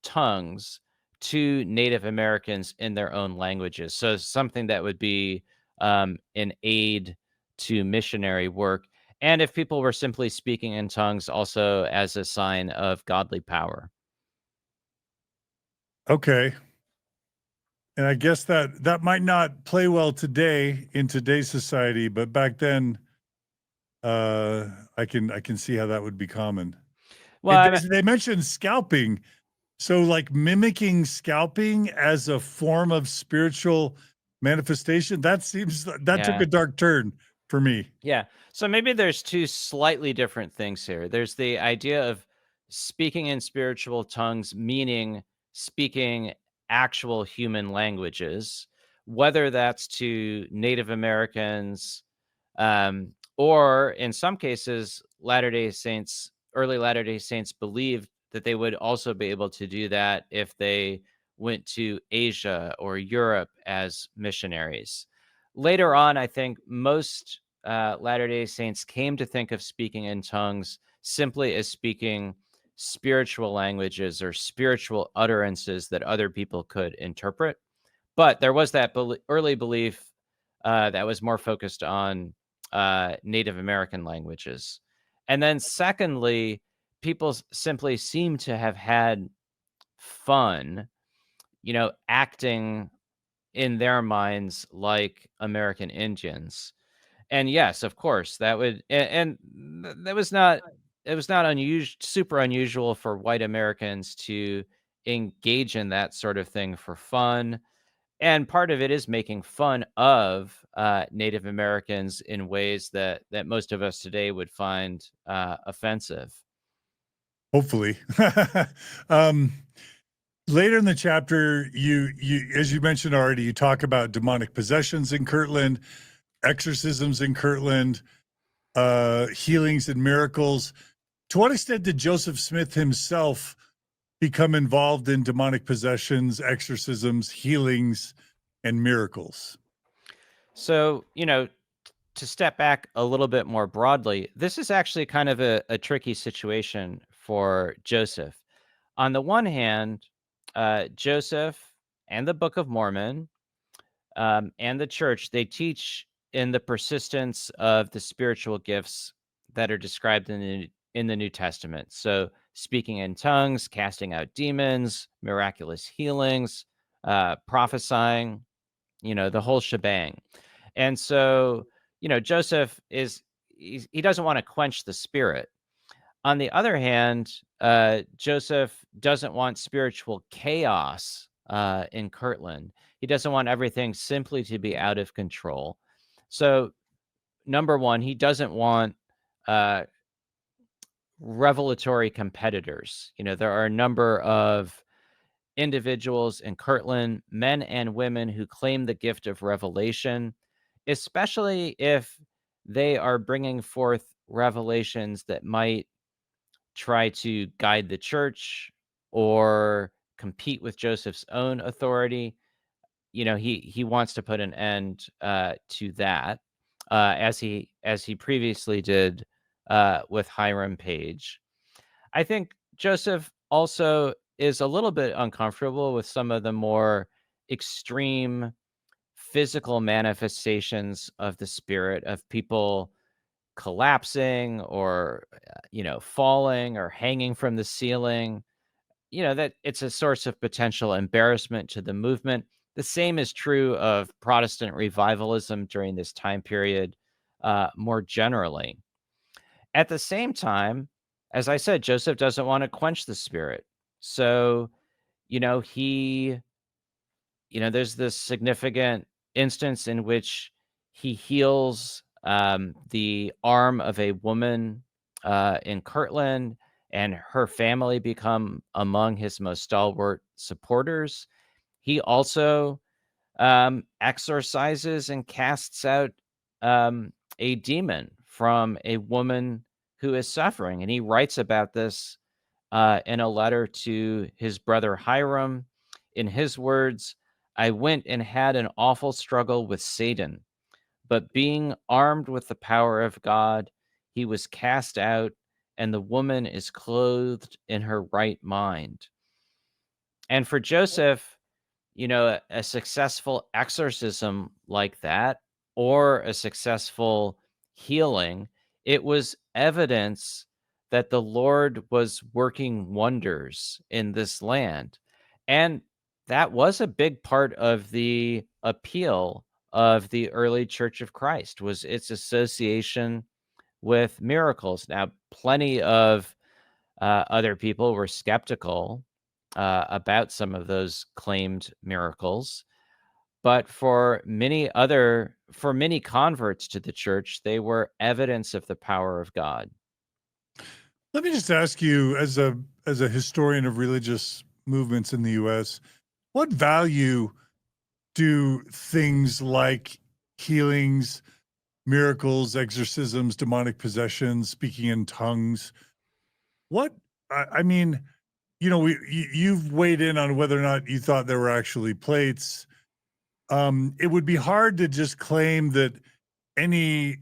tongues to Native Americans in their own languages. So something that would be an aid to missionary work. And if people were simply speaking in tongues, also as a sign of godly power. Okay. And I guess that might not play well today in today's society, but back then, uh, I can see how that would be common. Well, And I mean, they mentioned scalping. So, like mimicking scalping as a form of spiritual manifestation, that took yeah. a dark turn for me. Yeah. So maybe there's two slightly different things here. There's the idea of speaking in spiritual tongues, meaning speaking actual human languages, whether that's to Native Americans, or in some cases, early Latter day Saints believed that they would also be able to do that if they went to Asia or Europe as missionaries. Later on, I think most Latter day Saints came to think of speaking in tongues simply as speaking spiritual languages or spiritual utterances that other people could interpret. But there was that early belief that was more focused on Native American languages. And then, secondly, people simply seem to have had fun, acting in their minds like American Indians. And yes, of course, that would that was not it was not unusual super unusual for white Americans to engage in that sort of thing for fun. And part of it is making fun of Native Americans in ways that most of us today would find offensive. Hopefully. um, Later in the chapter, you as you mentioned already, you talk about demonic possessions in Kirtland, exorcisms in Kirtland, healings and miracles. To what extent did Joseph Smith himself become involved in demonic possessions, exorcisms, healings, and miracles? So, to step back a little bit more broadly, this is actually kind of a tricky situation for Joseph. On the one hand, Joseph and the Book of Mormon and the church, they teach in the persistence of the spiritual gifts that are described in the New Testament. So, speaking in tongues, casting out demons, miraculous healings, prophesying, the whole shebang. And so, Joseph he doesn't want to quench the spirit. On the other hand, Joseph doesn't want spiritual chaos in Kirtland. He doesn't want everything simply to be out of control. So, number one, he doesn't want uh, revelatory competitors. There are a number of individuals in Kirtland, men and women, who claim the gift of revelation, especially if they are bringing forth revelations that might try to guide the church or compete with Joseph's own authority. He wants to put an end to that, as he previously did with Hiram Page. I think Joseph also is a little bit uncomfortable with some of the more extreme physical manifestations of the spirit, of people collapsing or falling or hanging from the ceiling. That it's a source of potential embarrassment to the movement. The same is true of Protestant revivalism during this time period, more generally. At the same time, as I said, Joseph doesn't want to quench the spirit. So, he there's this significant instance in which he heals the arm of a woman in Kirtland, and her family become among his most stalwart supporters. He also exorcises and casts out a demon from a woman who is suffering. And he writes about this in a letter to his brother Hiram. In his words, I went and had an awful struggle with Satan, but being armed with the power of God, he was cast out, and the woman is clothed in her right mind. And for Joseph, a successful exorcism like that, or a successful healing, it was evidence that the Lord was working wonders in this land. And that was a big part of the appeal of the early Church of Christ, was its association with miracles. Now, plenty of other people were skeptical about some of those claimed miracles. But for many converts to the church, they were evidence of the power of God. Let me just ask you, as a historian of religious movements in the U.S., what value do things like healings, miracles, exorcisms, demonic possessions, speaking in tongues? What I mean, you've weighed in on whether or not you thought there were actually plates. It would be hard to just claim that any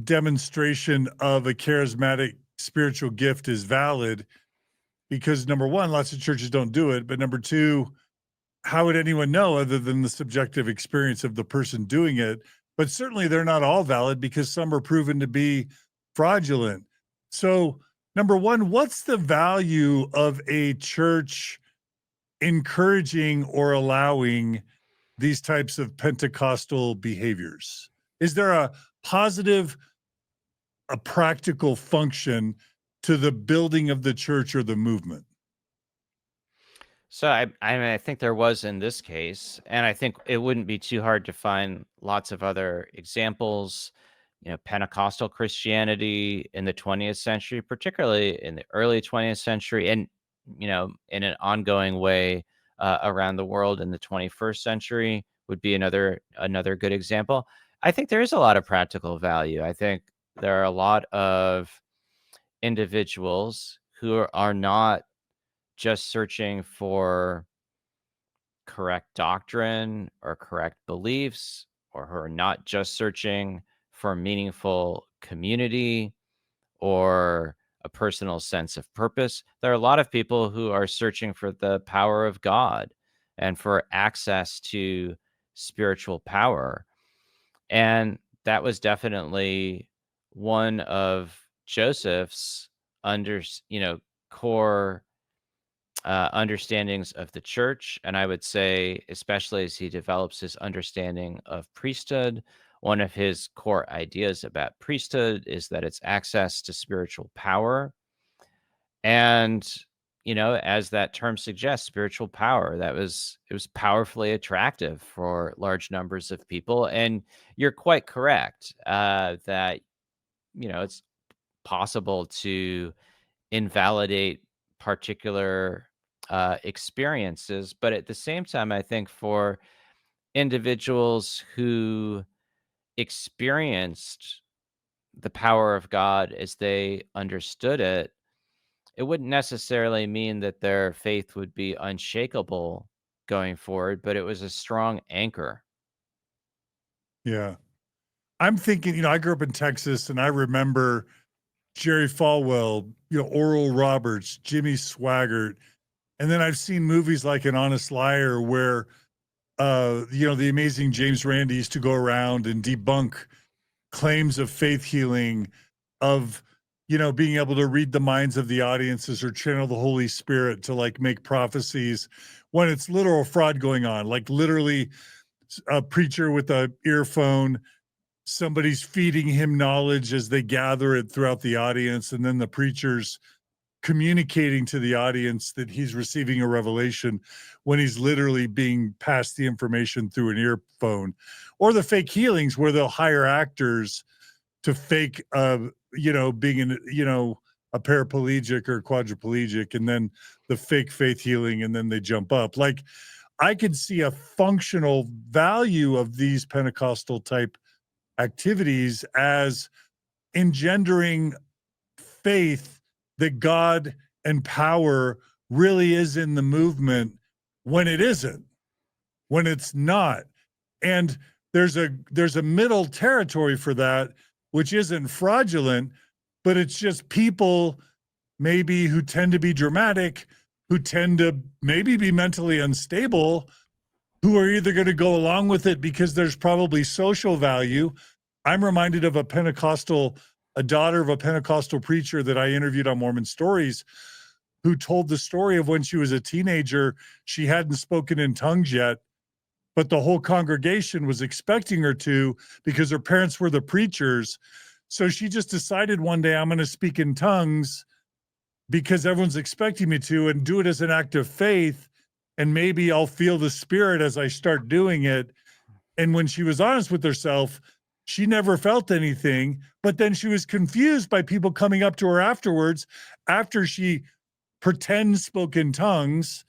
demonstration of a charismatic spiritual gift is valid because number one, lots of churches don't do it. But number two, how would anyone know other than the subjective experience of the person doing it? But certainly they're not all valid because some are proven to be fraudulent. So, number one, what's the value of a church encouraging or allowing these types of Pentecostal behaviors? Is there a positive, a practical function to the building of the church or the movement? So I think there was in this case, and I think it wouldn't be too hard to find lots of other examples. Pentecostal Christianity in the 20th century, particularly in the early 20th century, and in an ongoing way around the world in the 21st century, would be another good example. I think there is a lot of practical value. I think there are a lot of individuals who are not just searching for correct doctrine or correct beliefs, or who are not just searching for meaningful community or a personal sense of purpose. There are a lot of people who are searching for the power of God and for access to spiritual power. And that was definitely one of Joseph's core understandings of the church. And I would say, especially as he develops his understanding of priesthood, one of his core ideas about priesthood is that it's access to spiritual power. And, as that term suggests, spiritual power, it was powerfully attractive for large numbers of people. And you're quite correct that, it's possible to invalidate particular experiences. But at the same time, I think for individuals who experienced the power of God as they understood it, it wouldn't necessarily mean that their faith would be unshakable going forward, but it was a strong anchor. Yeah. I'm thinking, I grew up in Texas and I remember Jerry Falwell, Oral Roberts, Jimmy Swaggart. And then I've seen movies like An Honest Liar where, the amazing James Randi used to go around and debunk claims of faith healing, of, being able to read the minds of the audiences or channel the Holy Spirit to like make prophecies when it's literal fraud going on, like literally a preacher with a earphone, somebody's feeding him knowledge as they gather it throughout the audience, and then the preacher's communicating to the audience that he's receiving a revelation when he's literally being passed the information through an earphone. Or the fake healings where they'll hire actors to fake being a paraplegic or quadriplegic, and then the fake faith healing, and then they jump up. Like, I could see a functional value of these Pentecostal type activities as engendering faith that God and power really is in the movement when it isn't, when it's not. And there's a middle territory for that, which isn't fraudulent, but it's just people maybe who tend to be dramatic, who tend to maybe be mentally unstable, who are either going to go along with it because there's probably social value. I'm reminded of a daughter of a Pentecostal preacher that I interviewed on Mormon Stories, who told the story of when she was a teenager. She hadn't spoken in tongues yet, but the whole congregation was expecting her to because her parents were the preachers. So she just decided one day, I'm going to speak in tongues because everyone's expecting me to, and do it as an act of faith. And maybe I'll feel the Spirit as I start doing it. And when she was honest with herself, she never felt anything. But then she was confused by people coming up to her afterwards, after she pretend spoke in tongues,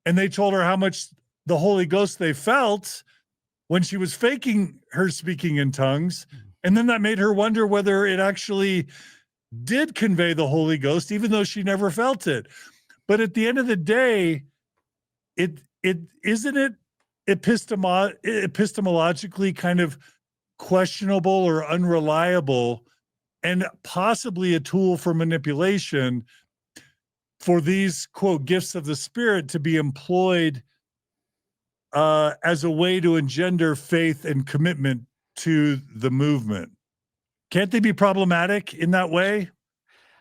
and they told her how much the Holy Ghost they felt when she was faking her speaking in tongues. And then that made her wonder whether it actually did convey the Holy Ghost, even though she never felt it. But at the end of the day, it isn't it epistemologically kind of questionable or unreliable, and possibly a tool for manipulation, for these quote gifts of the Spirit to be employed as a way to engender faith and commitment to the movement. Can't they be problematic in that way?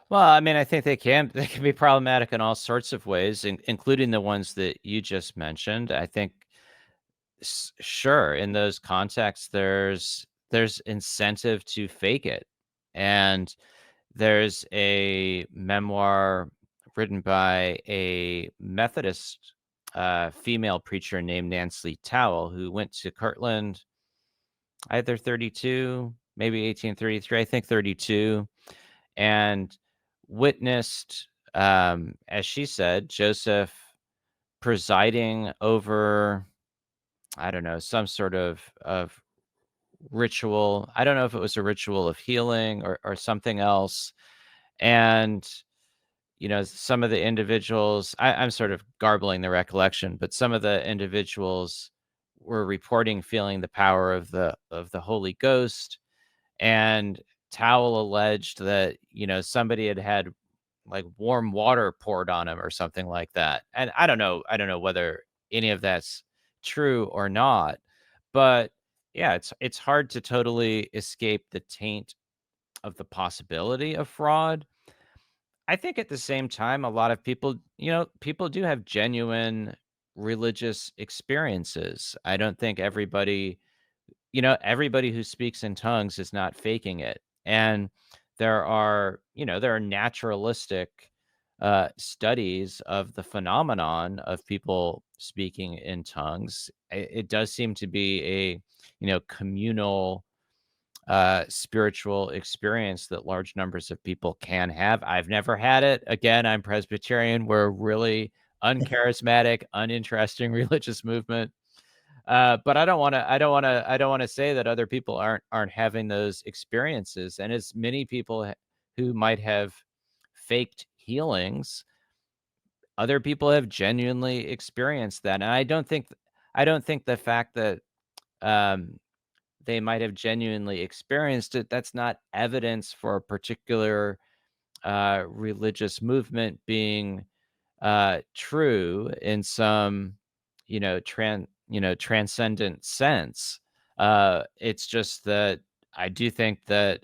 Well, I mean, I think they can be problematic in all sorts of ways, including the ones that you just mentioned. I think sure, in those contexts there's incentive to fake it. And there's a memoir written by a Methodist female preacher named Nancy Towell, who went to Kirtland, either 32, maybe 1833, I think 32, and witnessed, as she said, Joseph presiding over, I don't know, some sort of ritual. I don't know if it was a ritual of healing or something else. And, some of the individuals, I'm sort of garbling the recollection, but some of the individuals were reporting feeling the power of the Holy Ghost. And Towel alleged that, somebody had like warm water poured on him or something like that. And I don't know whether any of that's true or not, But yeah, it's hard to totally escape the taint of the possibility of fraud. I think at the same time, a lot of people, people do have genuine religious experiences. I don't think everybody who speaks in tongues is not faking it. And there are naturalistic studies of the phenomenon of people speaking in tongues. It does seem to be a, communal spiritual experience that large numbers of people can have. I've never had it. Again, I'm Presbyterian. We're a really uncharismatic, uninteresting religious movement. But I don't want to say that other people aren't having those experiences. And as many people who might have faked healings, other people have genuinely experienced that. And I don't think the fact that um, they might have genuinely experienced it, that's not evidence for a particular religious movement being true in some, transcendent sense. It's just that I do think that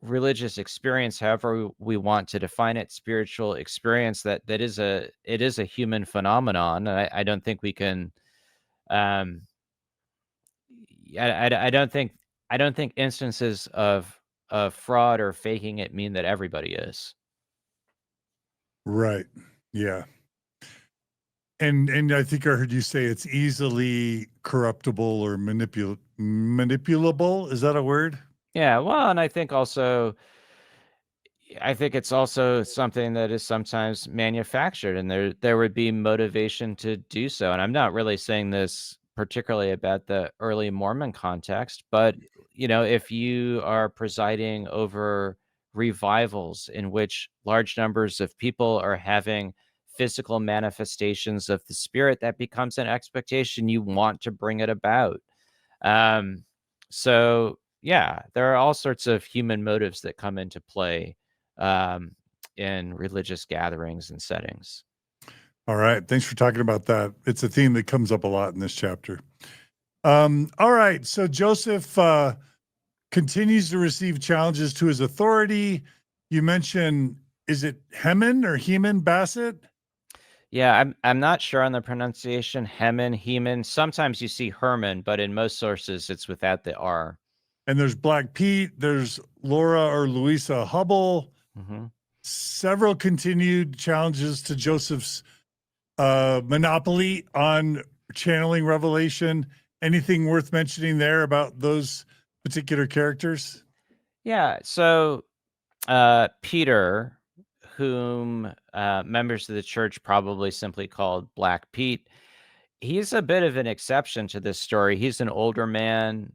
religious experience, however we want to define it, spiritual experience, it is a human phenomenon. And I don't think we can. Um, I don't think instances of fraud or faking it mean that everybody is. Right. Yeah. And I think I heard you say it's easily corruptible or manipulable. Is that a word? Yeah, well, and I think it's also something that is sometimes manufactured, and there would be motivation to do so. And I'm not really saying this particularly about the early Mormon context, but if you are presiding over revivals in which large numbers of people are having physical manifestations of the Spirit, that becomes an expectation. You want to bring it about. Um, so yeah, there are all sorts of human motives that come into play um, in religious gatherings and settings. All right. Thanks for talking about that. It's a theme that comes up a lot in this chapter. All right. So Joseph continues to receive challenges to his authority. You mentioned, is it Heman or Heman Bassett? Yeah, I'm not sure on the pronunciation. Heman, Heman. Sometimes you see Herman, but in most sources it's without the R. And there's Black Pete. There's Laura or Louisa Hubble. Hmm. Several continued challenges to Joseph's monopoly on channeling revelation. Anything worth mentioning there about those particular characters? Yeah. So Peter, whom members of the church probably simply called Black Pete, he's a bit of an exception to this story. He's an older man.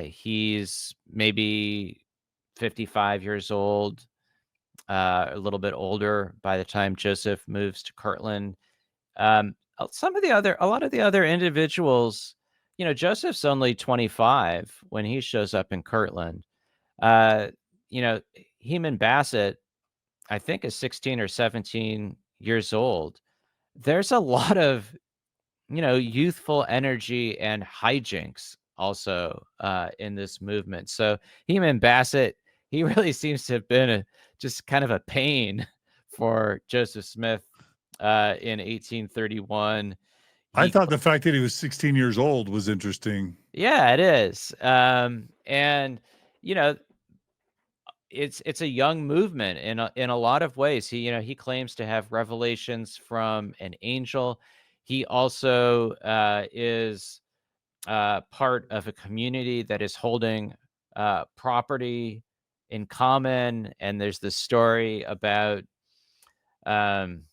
He's maybe 55 years old, a little bit older by the time Joseph moves to Kirtland. A lot of the other individuals, Joseph's only 25 when he shows up in Kirtland. Uh, you know, Heman Bassett, I think, is 16 or 17 years old. There's a lot of, youthful energy and hijinks also in this movement. So Heman Bassett, he really seems to have been just kind of a pain for Joseph Smith in 1831. I He, thought the fact that he was 16 years old was interesting. yeah, it is. And you know, it's a young movement in a lot of ways. He claims to have revelations from an angel. He also is part of a community that is holding property in common. And there's this story about um,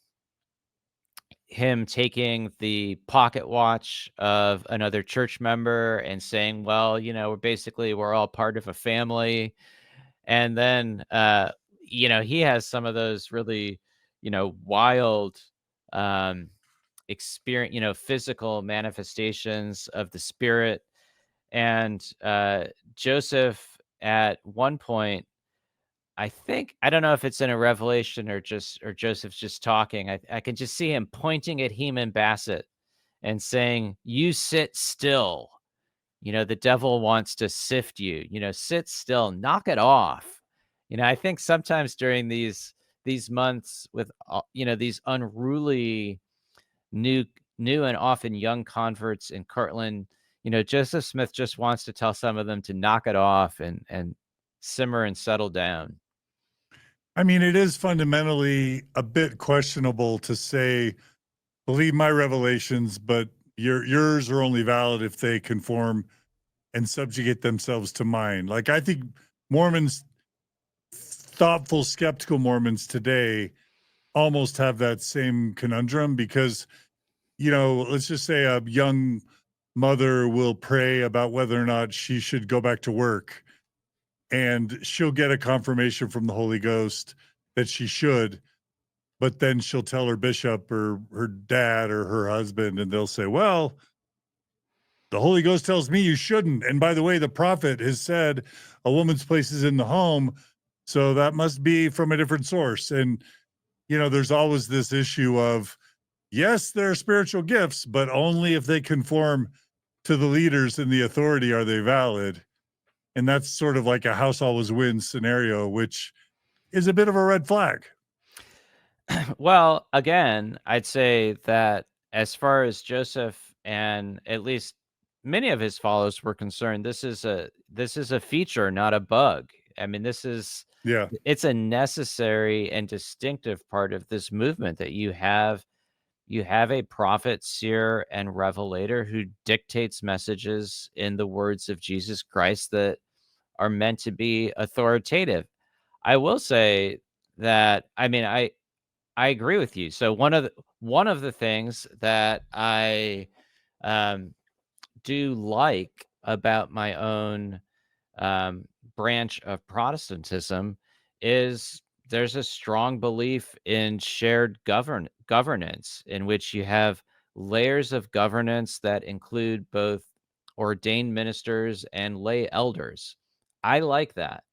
him taking the pocket watch of another church member and saying, well, we're all part of a family. And then, he has some of those really, wild um, experience, physical manifestations of the Spirit. And Joseph, at one point, I don't know if it's in a revelation or Joseph's just talking. I can just see him pointing at Heman Bassett and saying, "You sit still." The devil wants to sift you. Sit still, knock it off. I think sometimes during these months with these unruly new new and often young converts in Kirtland, Joseph Smith just wants to tell some of them to knock it off and simmer and settle down. I mean, it is fundamentally a bit questionable to say, believe my revelations, but yours are only valid if they conform and subjugate themselves to mine. Like, I think Mormons, thoughtful, skeptical Mormons today almost have that same conundrum because, let's just say a young mother will pray about whether or not she should go back to work, and she'll get a confirmation from the Holy Ghost that she should, but then she'll tell her bishop or her dad or her husband, and they'll say, well, the Holy Ghost tells me you shouldn't. And by the way, the prophet has said a woman's place is in the home. So that must be from a different source. And, there's always this issue of, yes, there are spiritual gifts, but only if they conform to the leaders and the authority are they valid. And that's sort of like a house always wins scenario, which is a bit of a red flag. Well, again, I'd say that as far as Joseph and at least many of his followers were concerned, this is a feature, not a bug. I mean, Yeah. it's a necessary and distinctive part of this movement that you have a prophet, seer, and revelator who dictates messages in the words of Jesus Christ that are meant to be authoritative. I will say that, I mean, I agree with you. So one of the things that I um, do like about my own um, branch of Protestantism is there's a strong belief in shared governance in which you have layers of governance that include both ordained ministers and lay elders. I like that.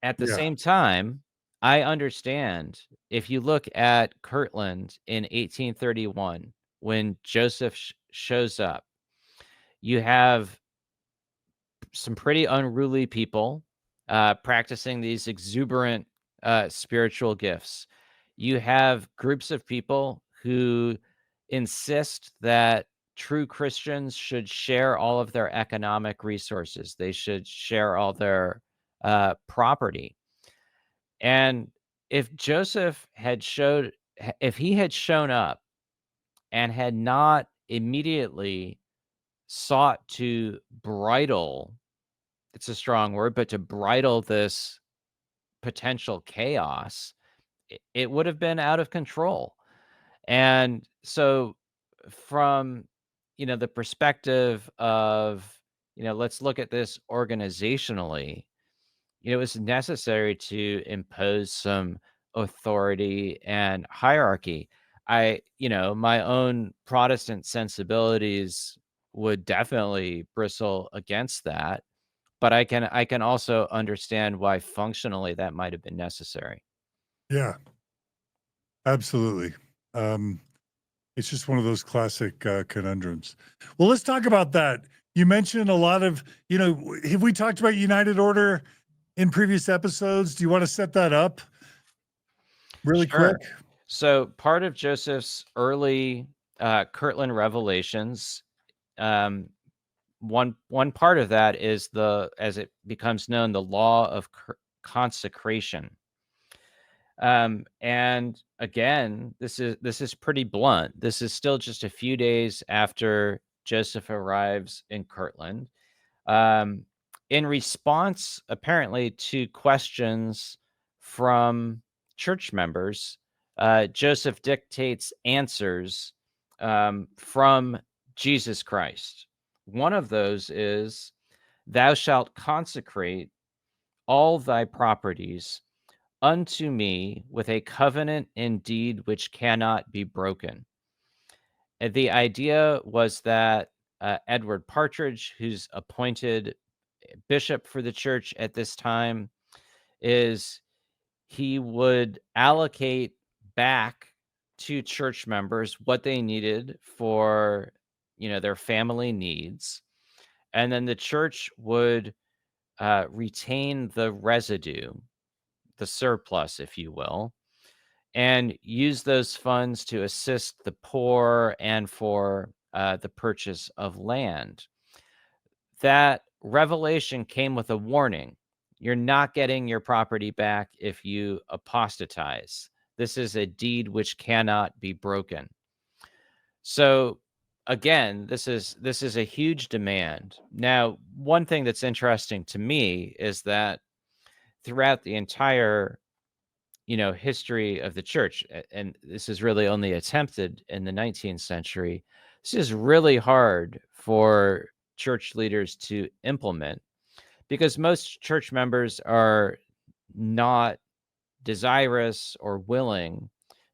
At the Yeah. same time, I understand if you look at Kirtland in 1831, when Joseph shows up, you have some pretty unruly people practicing these exuberant spiritual gifts. You have groups of people who insist that true Christians should share all of their economic resources, they should share all their property. And if he had shown up and had not immediately sought to bridle, it's a strong word, but to bridle this potential chaos, it would have been out of control. And so from, the perspective of, let's look at this organizationally. It was necessary to impose some authority and hierarchy. My own Protestant sensibilities would definitely bristle against that, but I can also understand why functionally that might have been necessary. Yeah. Absolutely. Um, it's just one of those classic conundrums. Well, let's talk about that. You mentioned a lot of, have we talked about United Order in previous episodes? Do you want to set that up really quick? Sure. So part of Joseph's early Kirtland revelations, um, one part of that is as it becomes known, the Law of Consecration. And again, this is pretty blunt. This is still just a few days after Joseph arrives in Kirtland. Um, in response, apparently, to questions from church members, Joseph dictates answers from Jesus Christ. One of those is, "Thou shalt consecrate all thy properties unto me with a covenant indeed which cannot be broken." And the idea was that Edward Partridge, who's appointed bishop for the church at this time, is he would allocate back to church members what they needed for, their family needs. And then the church would retain the residue, the surplus, if you will, and use those funds to assist the poor and for the purchase of land. That revelation came with a warning. You're not getting your property back if you apostatize. This is a deed which cannot be broken. So again, this is a huge demand. Now, one thing that's interesting to me is that throughout the entire history of the church, and this is really only attempted in the 19th century, this is really hard for church leaders to implement because most church members are not desirous or willing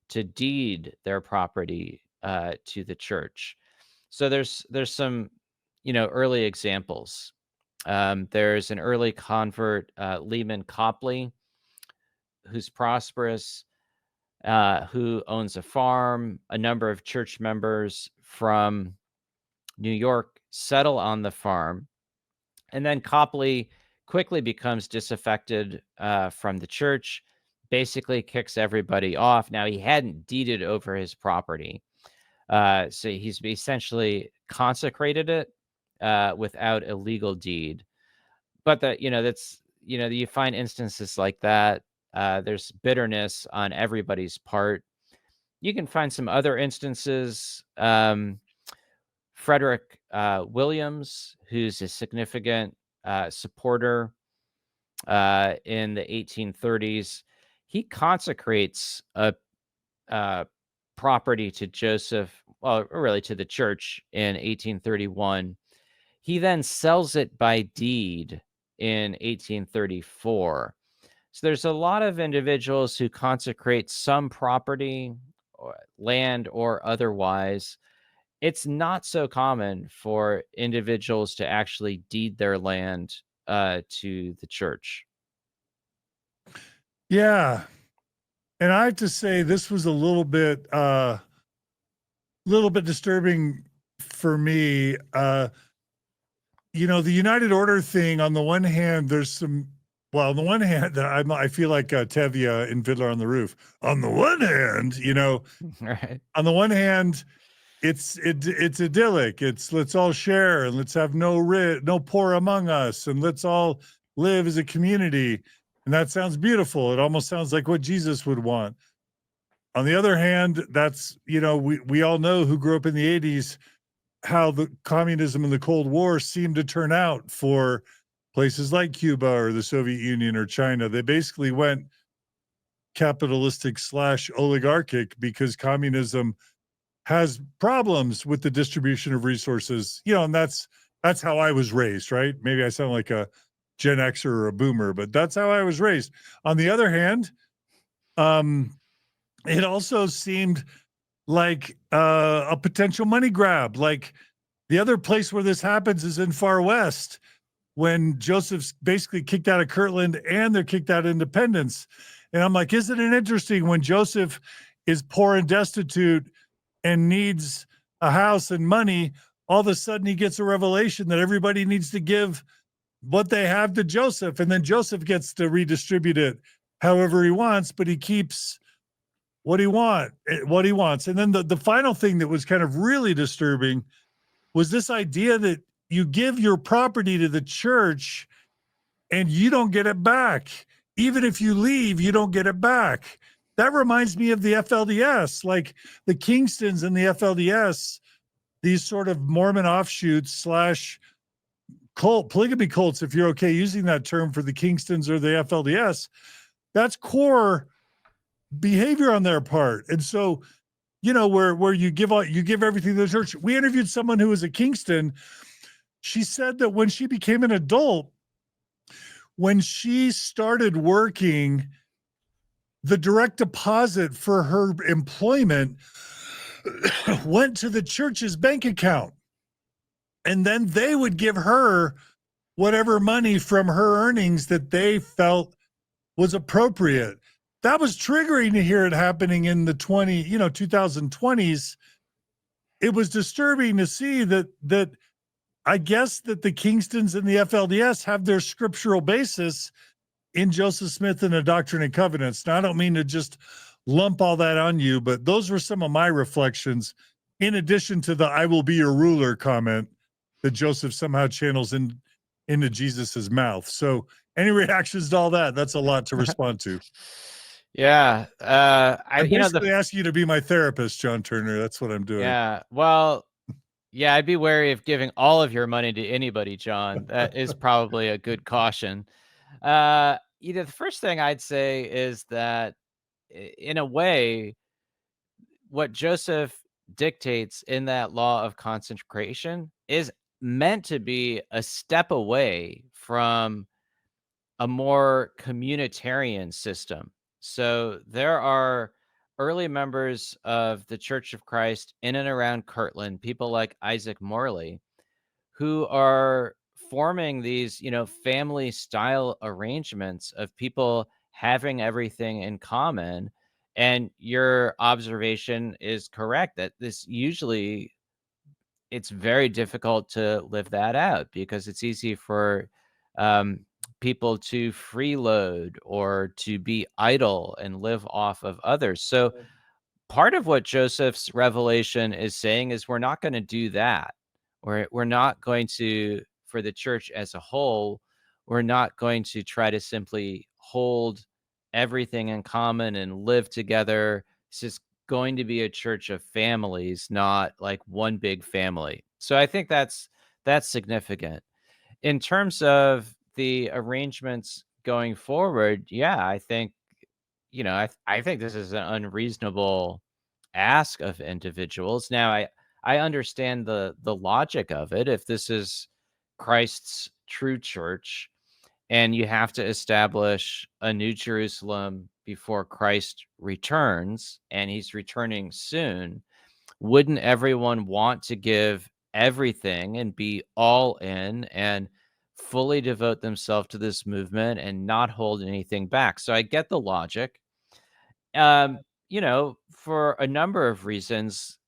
to deed their property to the church. So there's some early examples. There's an early convert, Lehman Copley, who's prosperous, who owns a farm. A number of church members from New York settle on the farm. And then Copley quickly becomes disaffected from the church, basically kicks everybody off. Now, he hadn't deeded over his property. So he's essentially consecrated it without a legal deed. But you find instances like that. There's bitterness on everybody's part. You can find some other instances. Frederick Williams, who's a significant supporter in the 1830s, he consecrates a property to Joseph, well, really to the church in 1831. He then sells it by deed in 1834. So there's a lot of individuals who consecrate some property, or land or otherwise. It's not so common for individuals to actually deed their land to the church. Yeah. And I have to say, this was a little bit disturbing for me. The United Order thing, on the one hand, there's some, well, on the one hand, I feel like Tevye in Fiddler on the Roof. On the one hand, Right. on the one hand, it's idyllic. It's let's all share and let's have no poor among us, and let's all live as a community. And that sounds beautiful. It almost sounds like what Jesus would want. On the other hand, that's, we all know who grew up in the 80s, how the communism and the Cold War seemed to turn out for places like Cuba or the Soviet Union or China. They basically went capitalistic / oligarchic because communism has problems with the distribution of resources, and that's how I was raised, right? Maybe I sound like a Gen Xer or a boomer, but that's how I was raised. On the other hand, it also seemed like a potential money grab. Like the other place where this happens is in Far West, when Joseph's basically kicked out of Kirtland and they're kicked out of Independence. And I'm like, isn't it interesting when Joseph is poor and destitute and needs a house and money, all of a sudden he gets a revelation that everybody needs to give what they have to Joseph, and then Joseph gets to redistribute it however he wants, but he keeps what he wants. And then the final thing that was kind of really disturbing was this idea that you give your property to the church and you don't get it back. Even if you leave, you don't get it back. That reminds me of the FLDS, like the Kingstons and the FLDS, these sort of Mormon offshoots / polygamy cults, if you're okay using that term for the Kingstons or the FLDS. That's core behavior on their part. And so, where you give everything to the church. We interviewed someone who was a Kingston. She said that when she became an adult, when she started working, the direct deposit for her employment went to the church's bank account. And then they would give her whatever money from her earnings that they felt was appropriate. that was triggering to hear it happening in the 2020s. It was disturbing to see that I guess that the Kingstons and the FLDS have their scriptural basis in Joseph Smith and the Doctrine and Covenants. Now, I don't mean to just lump all that on you, but those were some of my reflections, in addition to the "I will be your ruler" comment that Joseph somehow channels into Jesus's mouth. So, any reactions to all that? That's a lot to respond to. Yeah. I'm basically asking you to be my therapist, John Turner. That's what I'm doing. Yeah. Well, yeah, I'd be wary of giving all of your money to anybody, John. That is probably a good caution. The first thing I'd say is that in a way, what Joseph dictates in that law of consecration is meant to be a step away from a more communitarian system. So there are early members of the Church of Christ in and around Kirtland, people like Isaac Morley, who are forming these, family style arrangements of people having everything in common. And your observation is correct that this usually it's very difficult to live that out because it's easy for um, people to freeload or to be idle and live off of others. So part of what Joseph's revelation is saying is we're not going to do that. We're not going to, for the church as a whole, we're not going to try to simply hold everything in common and live together. It's just going to be a church of families, not like one big family. So I think that's significant. In terms of the arrangements going forward, yeah, I think I think this is an unreasonable ask of individuals. Now, I understand the logic of it. If this is Christ's true church, and you have to establish a new Jerusalem before Christ returns, and he's returning soon, wouldn't everyone want to give everything and be all in and fully devote themselves to this movement and not hold anything back? So I get the logic. For a number of reasons,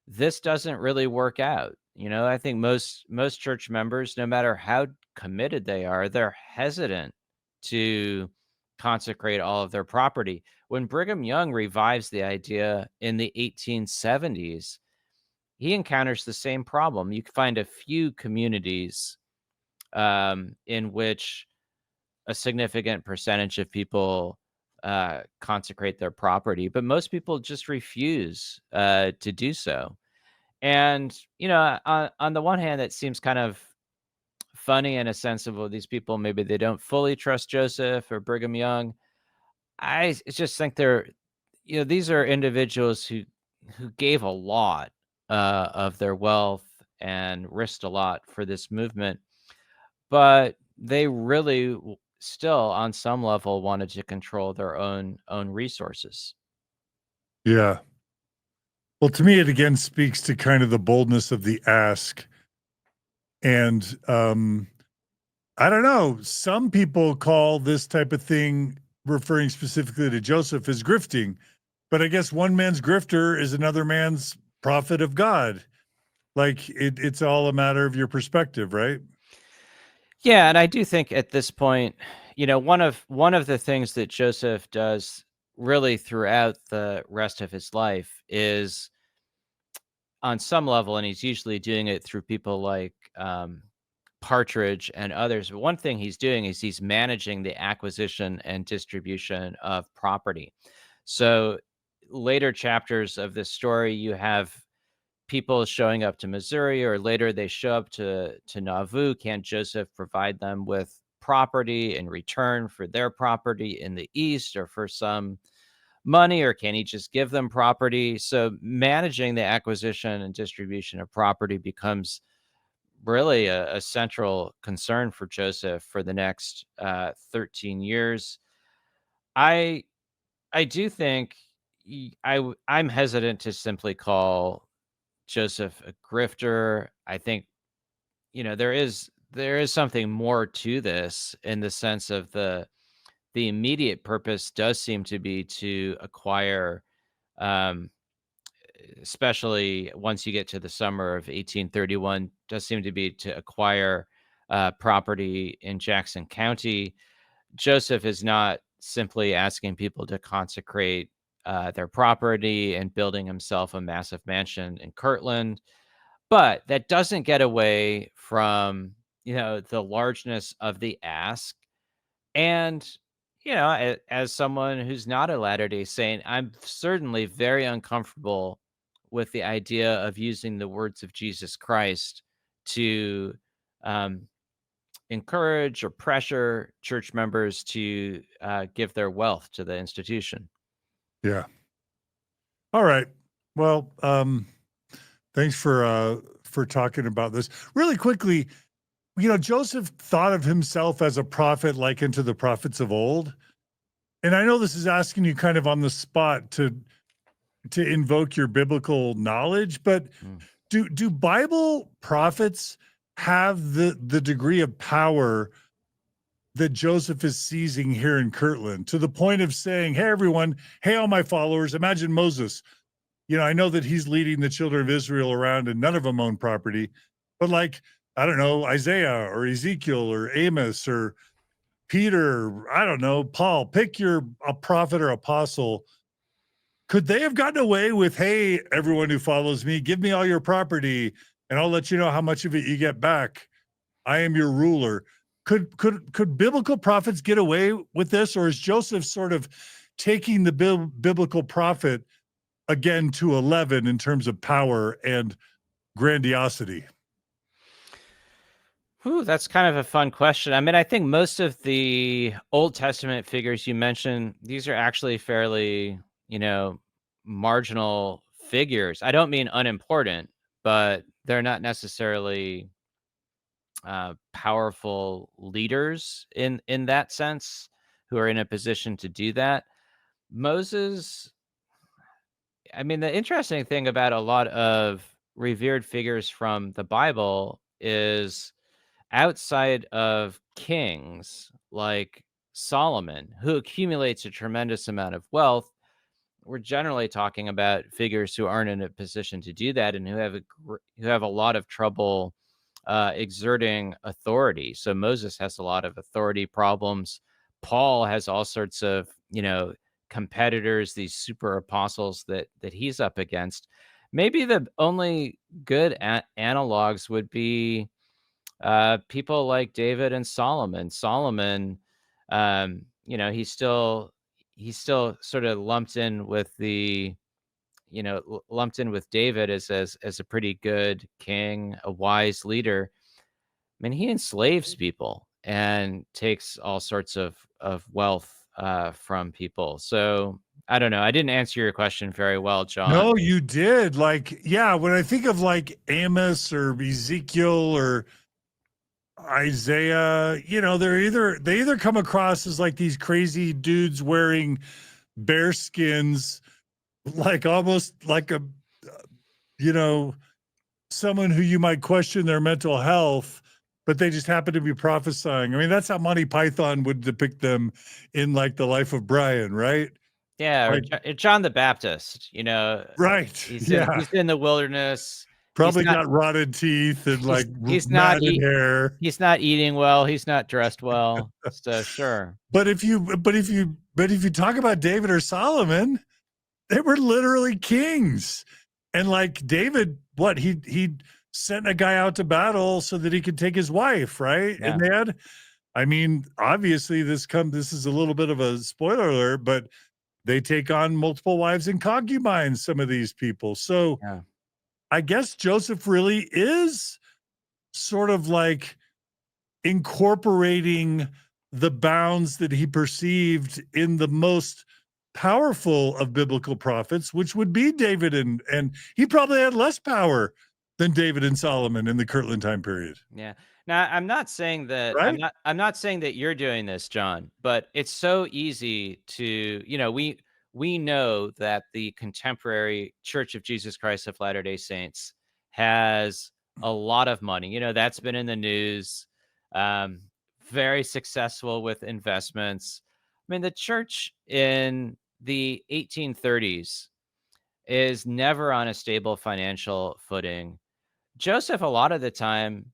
this doesn't really work out. I think most church members, no matter how committed they are, they're hesitant to consecrate all of their property. When Brigham Young revives the idea in the 1870s, he encounters the same problem. You can find a few communities in which a significant percentage of people consecrate their property, but most people just refuse to do so. And on the one hand, it seems kind of funny in a sense of, well, these people maybe they don't fully trust Joseph or Brigham Young. Just think these are individuals who gave a lot of their wealth and risked a lot for this movement, but they really still on some level wanted to control their own resources. Yeah. Well, to me, it again speaks to kind of the boldness of the ask. And I don't know, some people call this type of thing, referring specifically to Joseph, as grifting. But I guess one man's grifter is another man's prophet of God. Like it's all a matter of your perspective, right? Yeah, and I do think at this point, one of the things that Joseph does really throughout the rest of his life is on some level, and he's usually doing it through people like Partridge and others. But one thing he's doing is he's managing the acquisition and distribution of property. So later chapters of this story, you have people showing up to Missouri, or later they show up to Nauvoo. Can Joseph provide them with property in return for their property in the east, or for some money, or can he just give them property? So managing the acquisition and distribution of property becomes really a central concern for Joseph for the next 13 years. I I do think I'm hesitant to simply call Joseph a grifter. I think there is something more to this in the sense of the immediate purpose does seem to be to acquire, um, especially once you get to the summer of 1831, does seem to be to acquire property in Jackson County. Joseph is not simply asking people to consecrate their property and building himself a massive mansion in Kirtland, but that doesn't get away from, the largeness of the ask. And, as someone who's not a Latter-day Saint, I'm certainly very uncomfortable with the idea of using the words of Jesus Christ to um, encourage or pressure church members to give their wealth to the institution. Yeah. All right. Well, thanks for talking about this. Really quickly, Joseph thought of himself as a prophet likened to the prophets of old. And I know this is asking you kind of on the spot to invoke your biblical knowledge, but Mm. do Bible prophets have the degree of power that Joseph is seizing here in Kirtland, to the point of saying, "Hey everyone, hey all my followers, imagine Moses. I know that he's leading the children of Israel around and none of them own property, but like, I don't know, Isaiah or Ezekiel or Amos or Peter, I don't know, Paul, pick a prophet or apostle. Could they have gotten away with, hey, everyone who follows me, give me all your property and I'll let you know how much of it you get back. I am your ruler." Could biblical prophets get away with this, or is Joseph sort of taking the biblical prophet again to 11 in terms of power and grandiosity? Ooh, that's kind of a fun question. I mean, I think most of the Old Testament figures you mentioned, these are actually fairly, marginal figures. I don't mean unimportant, but they're not necessarily powerful leaders in that sense who are in a position to do that. Moses, I mean, the interesting thing about a lot of revered figures from the Bible is outside of kings like Solomon, who accumulates a tremendous amount of wealth, we're generally talking about figures who aren't in a position to do that and who have a lot of trouble exerting authority. So Moses has a lot of authority problems. Paul has all sorts of competitors, these super apostles that he's up against. Maybe the only good analogs would be people like David and Solomon. Solomon, he's still sort of lumped in with lumped in with David as a pretty good king, a wise leader. I mean, he enslaves people and takes all sorts of wealth from people. So I don't know. I didn't answer your question very well, John. No, you did. Like, yeah, when I think of like Amos or Ezekiel or Isaiah, they either come across as like these crazy dudes wearing bear skins, like almost like you know, someone who you might question their mental health, but they just happen to be prophesying. I mean, that's how Monty Python would depict them in like the Life of Brian, right? Yeah, or Like, John the Baptist. right. He's in Yeah. he's in the wilderness. He's Probably not got rotted teeth and he's like he's not matted hair. he's not eating well. He's not dressed well. So sure. But if you talk about David or Solomon, they were literally kings. And like David, what he sent a guy out to battle so that he could take his wife, right? Yeah. And they had, I mean, obviously this is a little bit of a spoiler alert, but they take on multiple wives and concubines, some of these people. So Yeah. I guess Joseph really is sort of like incorporating the bounds that he perceived in the most powerful of biblical prophets, which would be David, and he probably had less power than David and Solomon in the Kirtland time period, Yeah. Now, I'm not saying that right? I'm not saying that you're doing this, John, but it's so easy to, we know that the contemporary Church of Jesus Christ of Latter-day Saints has a lot of money. That's been in the news. Um, very successful with investments. mean, the church in the 1830s is never on a stable financial footing. Joseph, a lot of the time,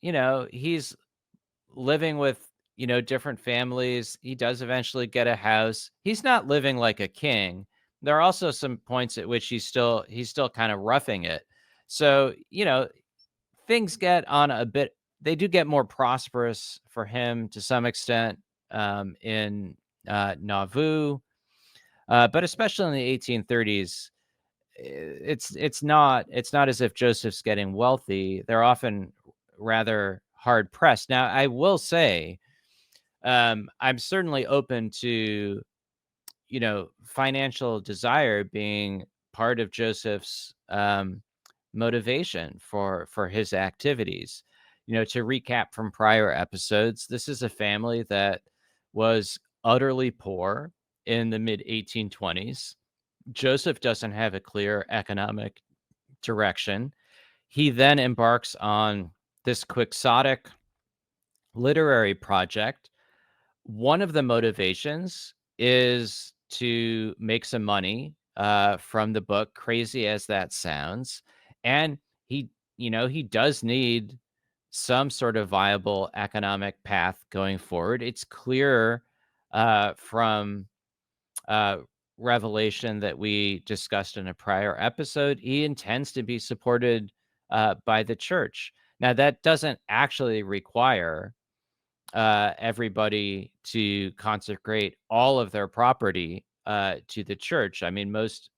he's living with, different families. He does eventually get a house. He's not living like a king. There are also some points at which he's still kind of roughing it. So, things get on a bit, they do get more prosperous for him to some extent, in Nauvoo, but especially in the 1830s, it's not as if Joseph's getting wealthy. They're often rather hard pressed. Now, I will say, I'm certainly open to, financial desire being part of Joseph's motivation for his activities. To recap from prior episodes, this is a family that was utterly poor in the mid 1820s. Joseph doesn't have a clear economic direction. He then embarks on this quixotic literary project. One of the motivations is to make some money from the book, crazy as that sounds. And he does need some sort of viable economic path going forward. It's clear from uh, revelation that we discussed in a prior episode, he intends to be supported by the church. Now, that doesn't actually require everybody to consecrate all of their property to the church. I mean, most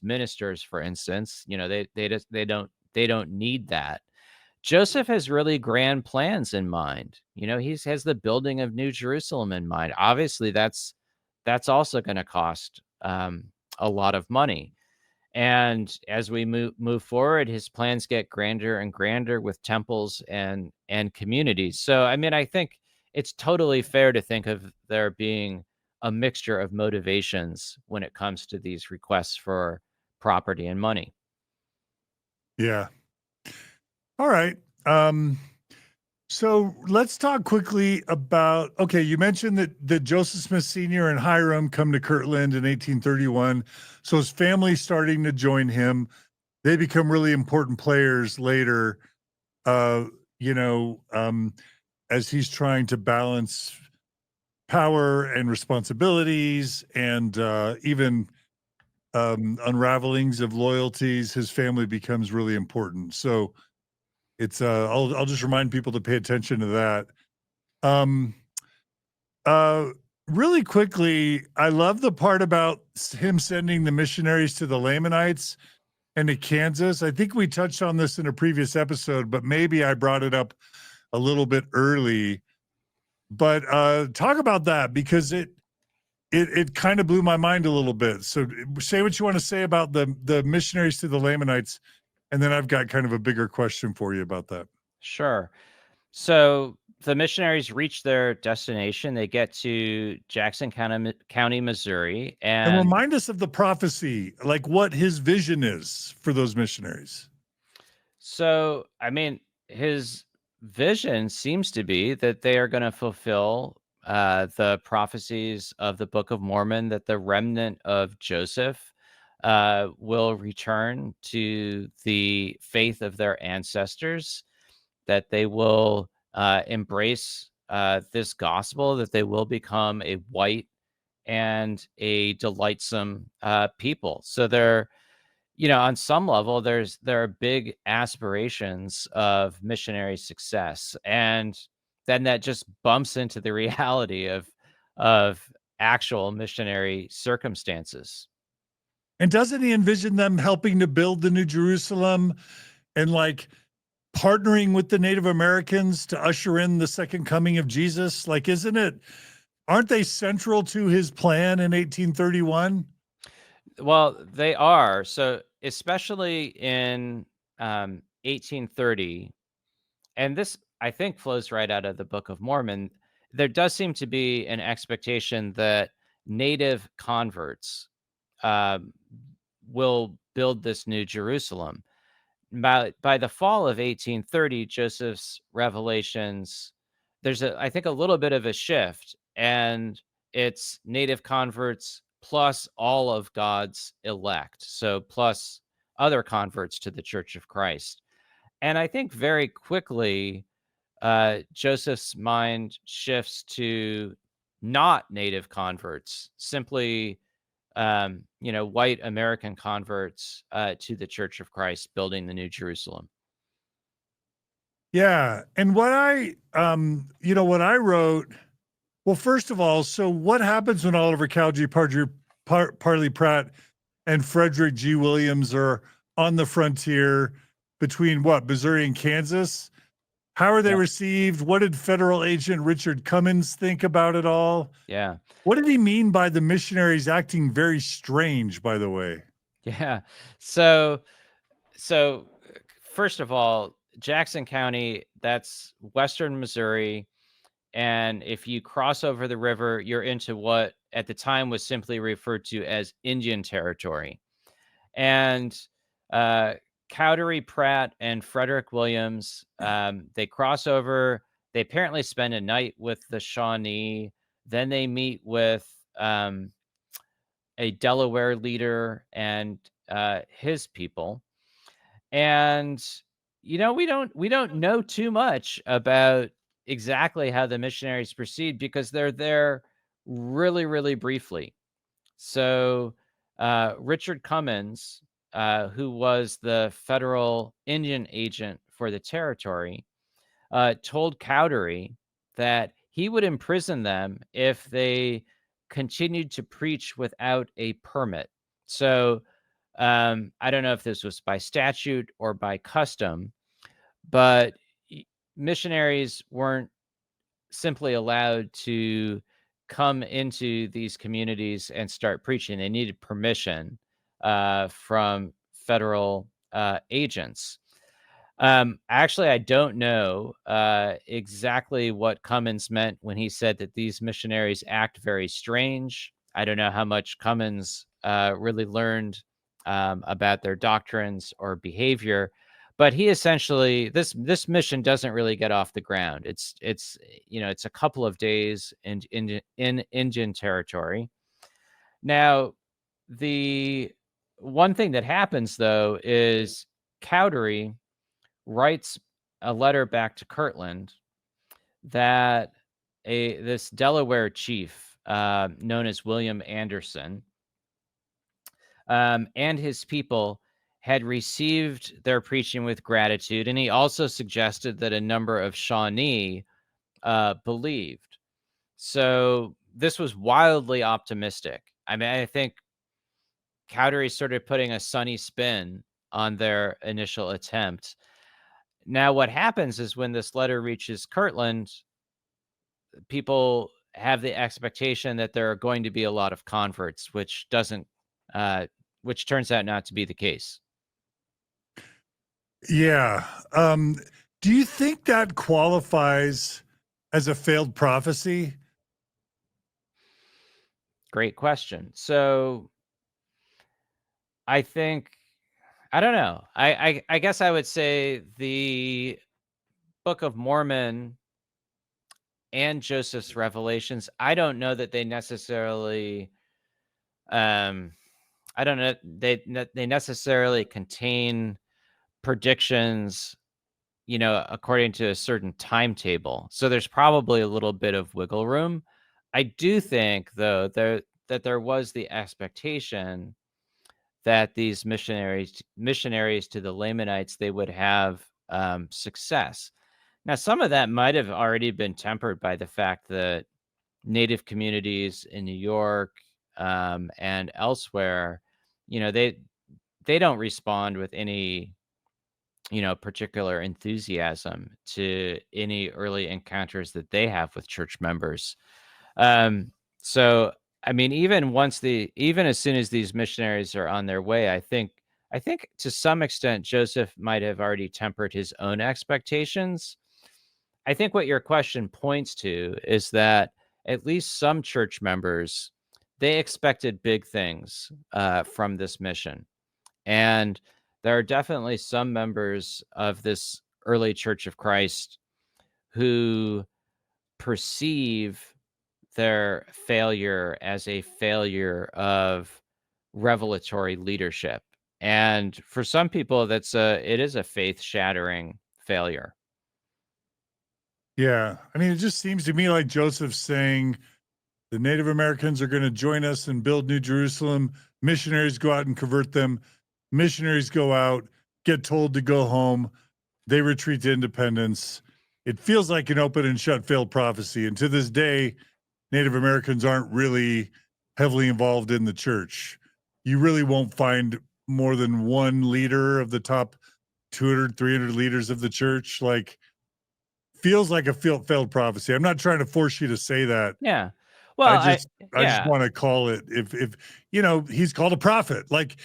ministers, for instance, they don't need that. Joseph has really grand plans in mind. He has the building of New Jerusalem in mind. Obviously, that's also going to cost a lot of money. And as we move forward, his plans get grander and grander with temples and communities. So, I mean, I think it's totally fair to think of there being a mixture of motivations when it comes to these requests for property and money. Yeah. All right. So let's talk quickly about, okay, you mentioned that Joseph Smith Sr. and Hiram come to Kirtland in 1831. So his family's starting to join him. They become really important players later, uh, you know, um, as he's trying to balance power and responsibilities and even unravelings of loyalties. His family becomes really important. So it's I'll just remind people to pay attention to that. Um, uh, Really quickly, I love the part about him sending the missionaries to the Lamanites and to Kansas. I think we touched on this in a previous episode, but maybe I brought it up a little bit early. But talk about that because it kind of blew my mind a little bit. So say what you want to say about the missionaries to the Lamanites, and then I've got kind of a bigger question for you about that. Sure. So the missionaries reach their destination. They get to Jackson County, Missouri, And and remind us of the prophecy, like what his vision is for those missionaries. so, I mean, his vision seems to be that they are going to fulfill the prophecies of the Book of Mormon, that the remnant of Joseph will return to the faith of their ancestors, that they will embrace this gospel, that they will become a white and a delightsome people. So they're on some level, there are big aspirations of missionary success, and then that just bumps into the reality of actual missionary circumstances. And doesn't he envision them helping to build the New Jerusalem and like partnering with the Native Americans to usher in the second coming of Jesus? Like, aren't they central to his plan in 1831? Well, they are. So, especially in 1830, and this I think flows right out of the Book of Mormon, there does seem to be an expectation that native converts um, will build this new Jerusalem. By the fall of 1830, Joseph's revelations, there's I think a little bit of a shift, and it's native converts plus all of God's elect, so plus other converts to the Church of Christ. And I think very quickly, Joseph's mind shifts to not native converts, simply, white American converts to the Church of Christ, building the New Jerusalem. Yeah. And what I wrote, well, first of all, so what happens when Oliver Cowdery, Parley Pratt, and Frederick G. Williams are on the frontier between Missouri and Kansas? How are they Yeah. received? What did federal agent Richard Cummins think about it all? Yeah. What did he mean by the missionaries acting very strange, by the way? Yeah. So, so first of all, Jackson County, that's western Missouri. And if you cross over the river, you're into what at the time was simply referred to as Indian territory. And uh, Cowdery Pratt and Frederick Williams, they cross over. They apparently spend a night with the Shawnee. Then they meet with a Delaware leader and his people. And we don't know too much about exactly how the missionaries proceed because they're there really, really briefly. So Richard Cummins, who was the federal Indian agent for the territory, told Cowdery that he would imprison them if they continued to preach without a permit. So I don't know if this was by statute or by custom, but missionaries weren't simply allowed to come into these communities and start preaching. They needed permission from federal agents. Actually, I don't know exactly what Cummins meant when he said that these missionaries act very strange. I don't know how much Cummins really learned about their doctrines or behavior, but he essentially this mission doesn't really get off the ground. It's a couple of days in Indian territory. Now, the one thing that happens though is Cowdery writes a letter back to Kirtland that this Delaware chief known as William Anderson and his people had received their preaching with gratitude, and he also suggested that a number of Shawnee believed. So this was wildly optimistic. I mean, I think Cowdery started putting a sunny spin on their initial attempt. Now, what happens is when this letter reaches Kirtland, people have the expectation that there are going to be a lot of converts, which turns out not to be the case. Yeah. Do you think that qualifies as a failed prophecy? Great question. So I think I don't know. I guess I would say the Book of Mormon and Joseph's revelations, I don't know that they necessarily um I don't know they necessarily contain predictions, according to a certain timetable. So there's probably a little bit of wiggle room. I do think though that there was the expectation that these missionaries to the Lamanites, they would have success. Now, some of that might have already been tempered by the fact that native communities in New York and elsewhere, they don't respond with any particular enthusiasm to any early encounters that they have with church members. So I mean, even as soon as these missionaries are on their way, I think to some extent Joseph might have already tempered his own expectations. I think what your question points to is that at least some church members, they expected big things from this mission. And there are definitely some members of this early Church of Christ who perceive their failure as a failure of revelatory leadership. And for some people, it is a faith-shattering failure. Yeah. I mean, it just seems to me like Joseph saying the Native Americans are going to join us and build New Jerusalem. Missionaries go out and convert them. Missionaries go out, get told to go home. They retreat to independence. It feels like an open and shut failed prophecy. And to this day, Native Americans aren't really heavily involved in the church. You really won't find more than one leader of the top 200, 300 leaders of the church. Like, feels like a failed prophecy. I'm not trying to force you to say that. Yeah. I Well, just I just yeah, want to call it, if he's called a prophet. Like,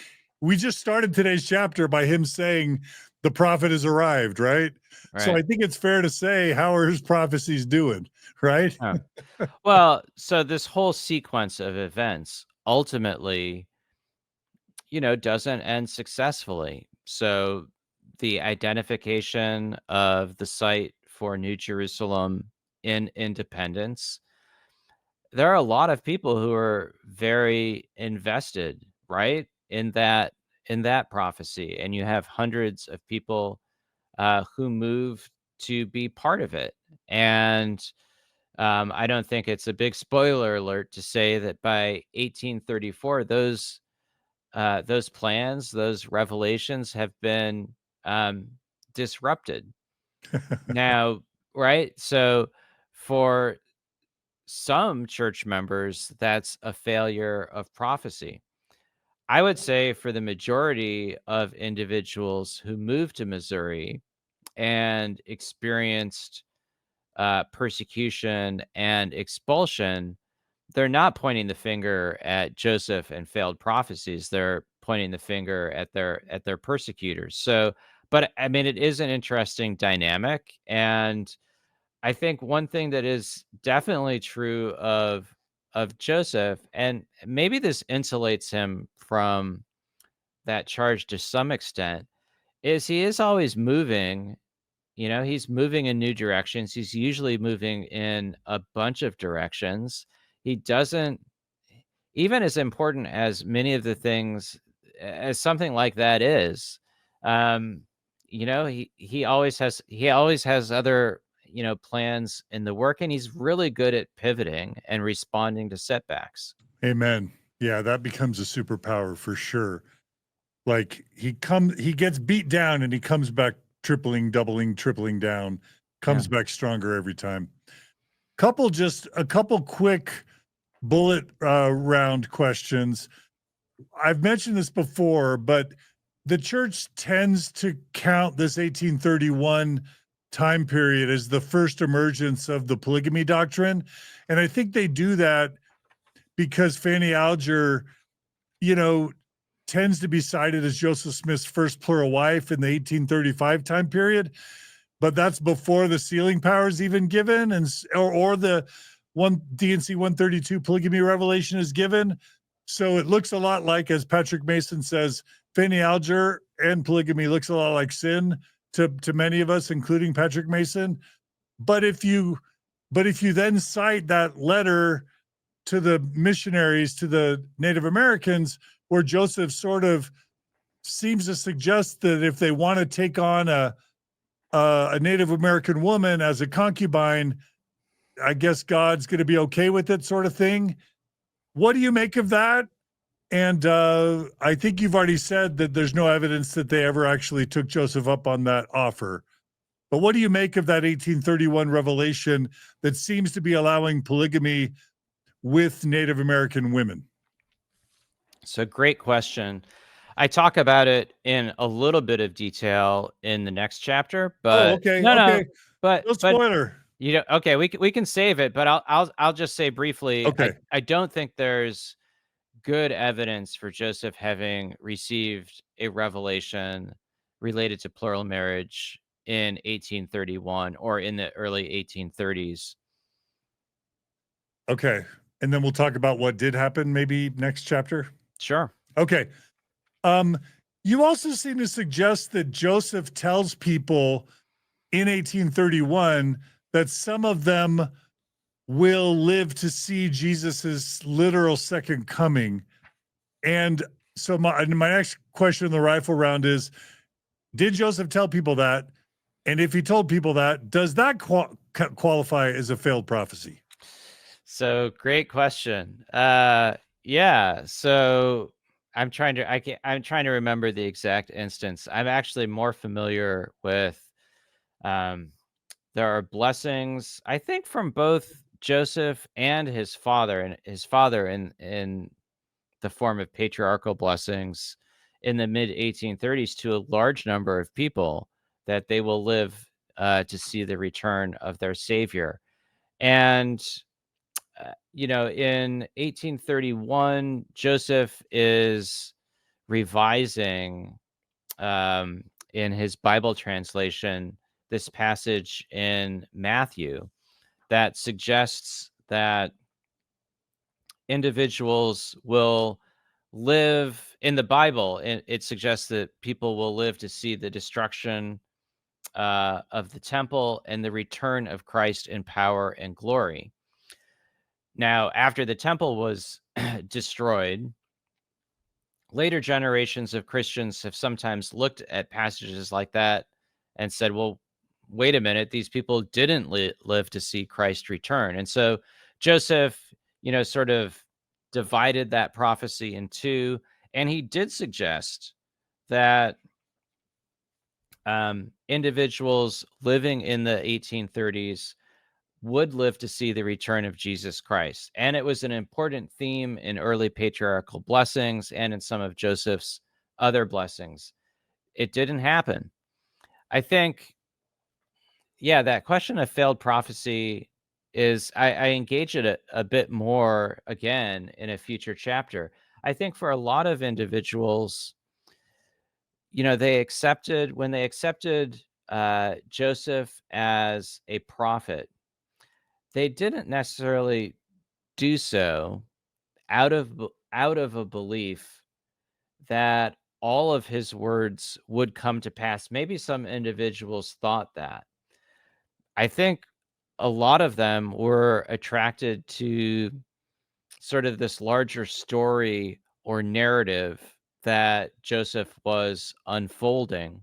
we just started today's chapter by him saying the prophet has arrived, right? So I right. think it's fair to say, how are his prophecies doing, right? Oh. Well, so this whole sequence of events ultimately, doesn't end successfully. So the identification of the site for New Jerusalem in independence, there are a lot of people who are very invested, right, in that prophecy, and you have hundreds of people who move to be part of it. And I don't think it's a big spoiler alert to say that by 1834, those plans, those revelations have been um, disrupted. Now, right? So for some church members, that's a failure of prophecy. I would say for the majority of individuals who moved to Missouri and experienced persecution and expulsion, they're not pointing the finger at Joseph and failed prophecies. They're pointing the finger at their persecutors. So, but I mean, it is an interesting dynamic, and I think one thing that is definitely true of Joseph, and maybe this insulates him from that charge to some extent, is he is always moving. He's moving in new directions. He's usually moving in a bunch of directions. He doesn't, even as important as many of the things as something like that is, um, he always has other, plans in the work, and he's really good at pivoting and responding to setbacks. Amen. Yeah, that becomes a superpower for sure. Like, he gets beat down and he comes back tripling, doubling, tripling down, Yeah. comes back stronger every time. Just a couple quick bullet round questions. I've mentioned this before, but the church tends to count this 1831 time period as the first emergence of the polygamy doctrine. And I think they do that because Fanny Alger, you know, tends to be cited as Joseph Smith's first plural wife in the 1835 time period, but that's before the sealing powers even given, and or the one D&C 132 polygamy revelation is given. So it looks a lot like, as Patrick Mason says, Fanny Alger and polygamy looks a lot like sin to many of us, including Patrick Mason. But if you then cite that letter to the missionaries, to the Native Americans, where Joseph sort of seems to suggest that if they want to take on a Native American woman as a concubine, I guess God's going to be okay with it, sort of thing. What do you make of that? And I think you've already said that there's no evidence that they ever actually took Joseph up on that offer. But what do you make of that 1831 revelation that seems to be allowing polygamy with Native American women? So great question. I talk about it in a little bit of detail in the next chapter, Oh, but okay, no, okay. but No spoiler. okay, we can save it, but I'll just say briefly, Okay. I don't think there's good evidence for Joseph having received a revelation related to plural marriage in 1831 or in the early 1830s. Okay. And then we'll talk about what did happen maybe next chapter. Sure. Okay. Um, you also seem to suggest that Joseph tells people in 1831 that some of them will live to see Jesus's literal second coming. And so my next question in the rifle round is, did Joseph tell people that? And if he told people that, does that qualify as a failed prophecy? So great question. Yeah. So I'm trying to remember the exact instance. I'm actually more familiar with there are blessings, I think, from both Joseph and his father, in the form of patriarchal blessings in the mid 1830s to a large number of people that they will live to see the return of their savior. And in 1831, Joseph is revising in his Bible translation this passage in Matthew that suggests that individuals will live in the Bible. It suggests that people will live to see the destruction of the temple and the return of Christ in power and glory. Now, after the temple was destroyed, later generations of Christians have sometimes looked at passages like that and said, well, wait a minute, these people didn't live to see Christ return. And so Joseph, sort of divided that prophecy in two. And he did suggest that individuals living in the 1830s would live to see the return of Jesus Christ. And it was an important theme in early patriarchal blessings and in some of Joseph's other blessings. It didn't happen. I think, yeah, that question of failed prophecy is, I engage it a bit more again in a future chapter. I think for a lot of individuals, when they accepted Joseph as a prophet, they didn't necessarily do so out of a belief that all of his words would come to pass. Maybe some individuals thought that. I think a lot of them were attracted to sort of this larger story or narrative that Joseph was unfolding,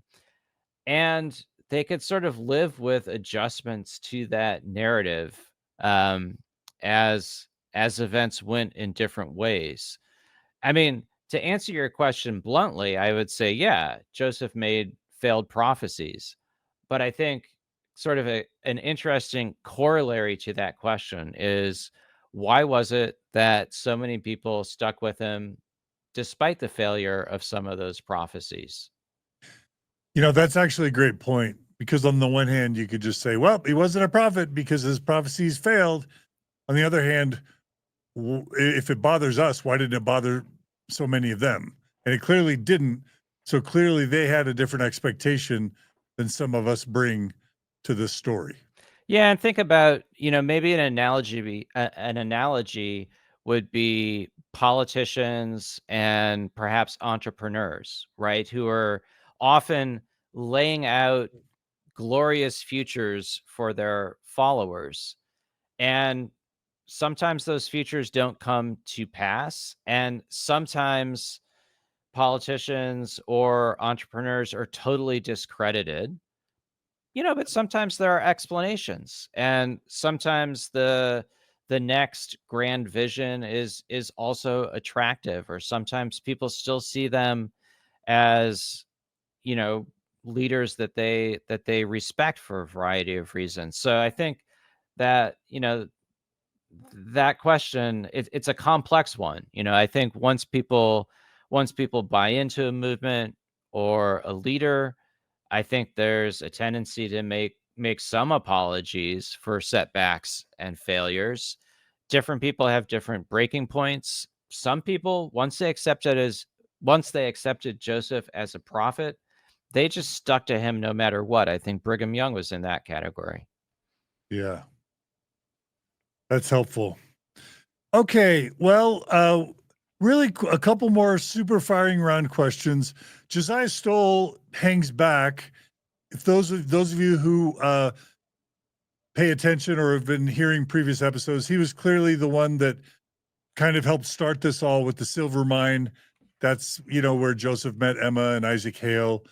and they could sort of live with adjustments to that narrative um, as events went in different ways. I mean, to answer your question bluntly, I would say, yeah, Joseph made failed prophecies. But I think sort of an interesting corollary to that question is, why was it that so many people stuck with him despite the failure of some of those prophecies? That's actually a great point, because on the one hand, you could just say, well, he wasn't a prophet because his prophecies failed. On the other hand, if it bothers us, why didn't it bother so many of them? And it clearly didn't. So clearly they had a different expectation than some of us bring to this story. Yeah, and think about, maybe an analogy would be politicians and perhaps entrepreneurs, right? Who are often laying out glorious futures for their followers. And sometimes those futures don't come to pass. And sometimes politicians or entrepreneurs are totally discredited. But sometimes there are explanations, and sometimes the next grand vision is also attractive, or sometimes people still see them as, you know, leaders that they respect for a variety of reasons. So I think that, that question, it's a complex one. I think once people buy into a movement or a leader, I think there's a tendency to make some apologies for setbacks and failures. Different people have different breaking points. Some people, once they accepted Joseph as a prophet, they just stuck to him no matter what. I think Brigham Young was in that category. Yeah, that's helpful. Okay, well, really a couple more super firing round questions. Josiah Stoll hangs back. If those of you who pay attention or have been hearing previous episodes, he was clearly the one that kind of helped start this all with the silver mine. That's, where Joseph met Emma and Isaac Hale.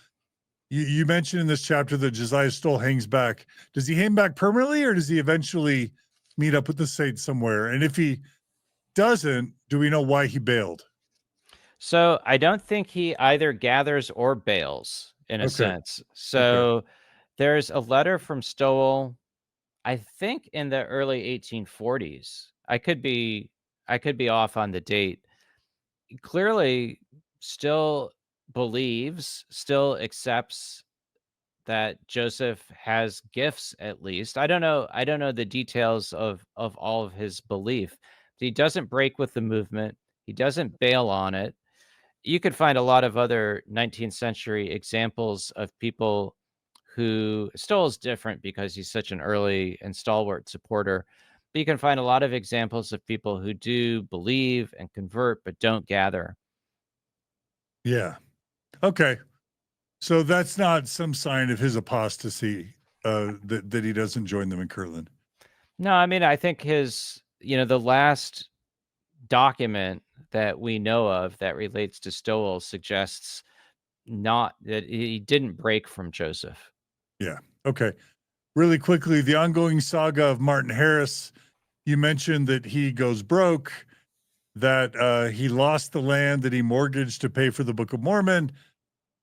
You mentioned in this chapter that Josiah Stoll hangs back. Does he hang back permanently, or does he eventually meet up with the saints somewhere? And if he doesn't, do we know why he bailed? So I don't think he either gathers or bails in a Okay. sense. Okay. So there's a letter from Stowell, I think in the early 1840s. I could be off on the date. He clearly still believes, still accepts that Joseph has gifts at least. I don't know the details of all of his belief. He doesn't break with the movement. He doesn't bail on it. You could find a lot of other 19th century examples of people who Stoll is different because he's such an early and stalwart supporter. But you can find a lot of examples of people who do believe and convert but don't gather. Yeah. Okay. So that's not some sign of his apostasy, that he doesn't join them in Kirtland. No, I mean, I think the last document that we know of that relates to Stowell suggests not that he didn't break from Joseph. Yeah. Okay. Really quickly, the ongoing saga of Martin Harris. You mentioned that he goes broke, that he lost the land that he mortgaged to pay for the Book of Mormon,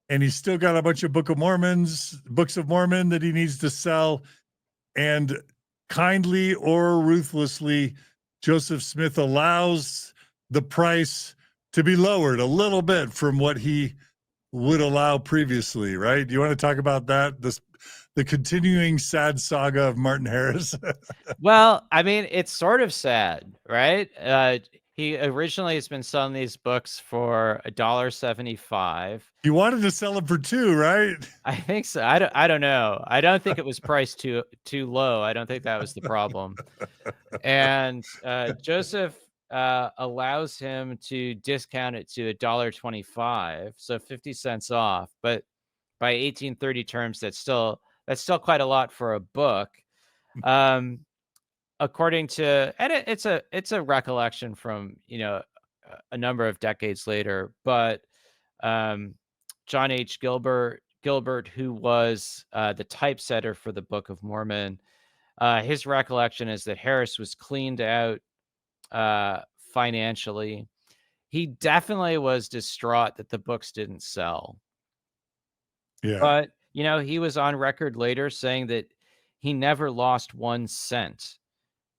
and he's still got a bunch of Books of Mormon that he needs to sell. And kindly or ruthlessly, Joseph Smith allows the price to be lowered a little bit from what he would allow previously, right? Do you want to talk about that? The continuing sad saga of Martin Harris. Well, I mean, it's sort of sad, right? He originally has been selling these books for $1.75. He wanted to sell it for two, right? I think so. I don't know. I don't think it was priced too low. I don't think that was the problem. And Joseph allows him to discount it to $1.25, so 50 cents off. But by 1830 terms, that's still quite a lot for a book. Um, According to, and it's a recollection from a number of decades later, but um, John H. Gilbert, who was the typesetter for the Book of Mormon, his recollection is that Harris was cleaned out financially. He definitely was distraught that the books didn't sell. Yeah. But, he was on record later saying that he never lost 1 cent.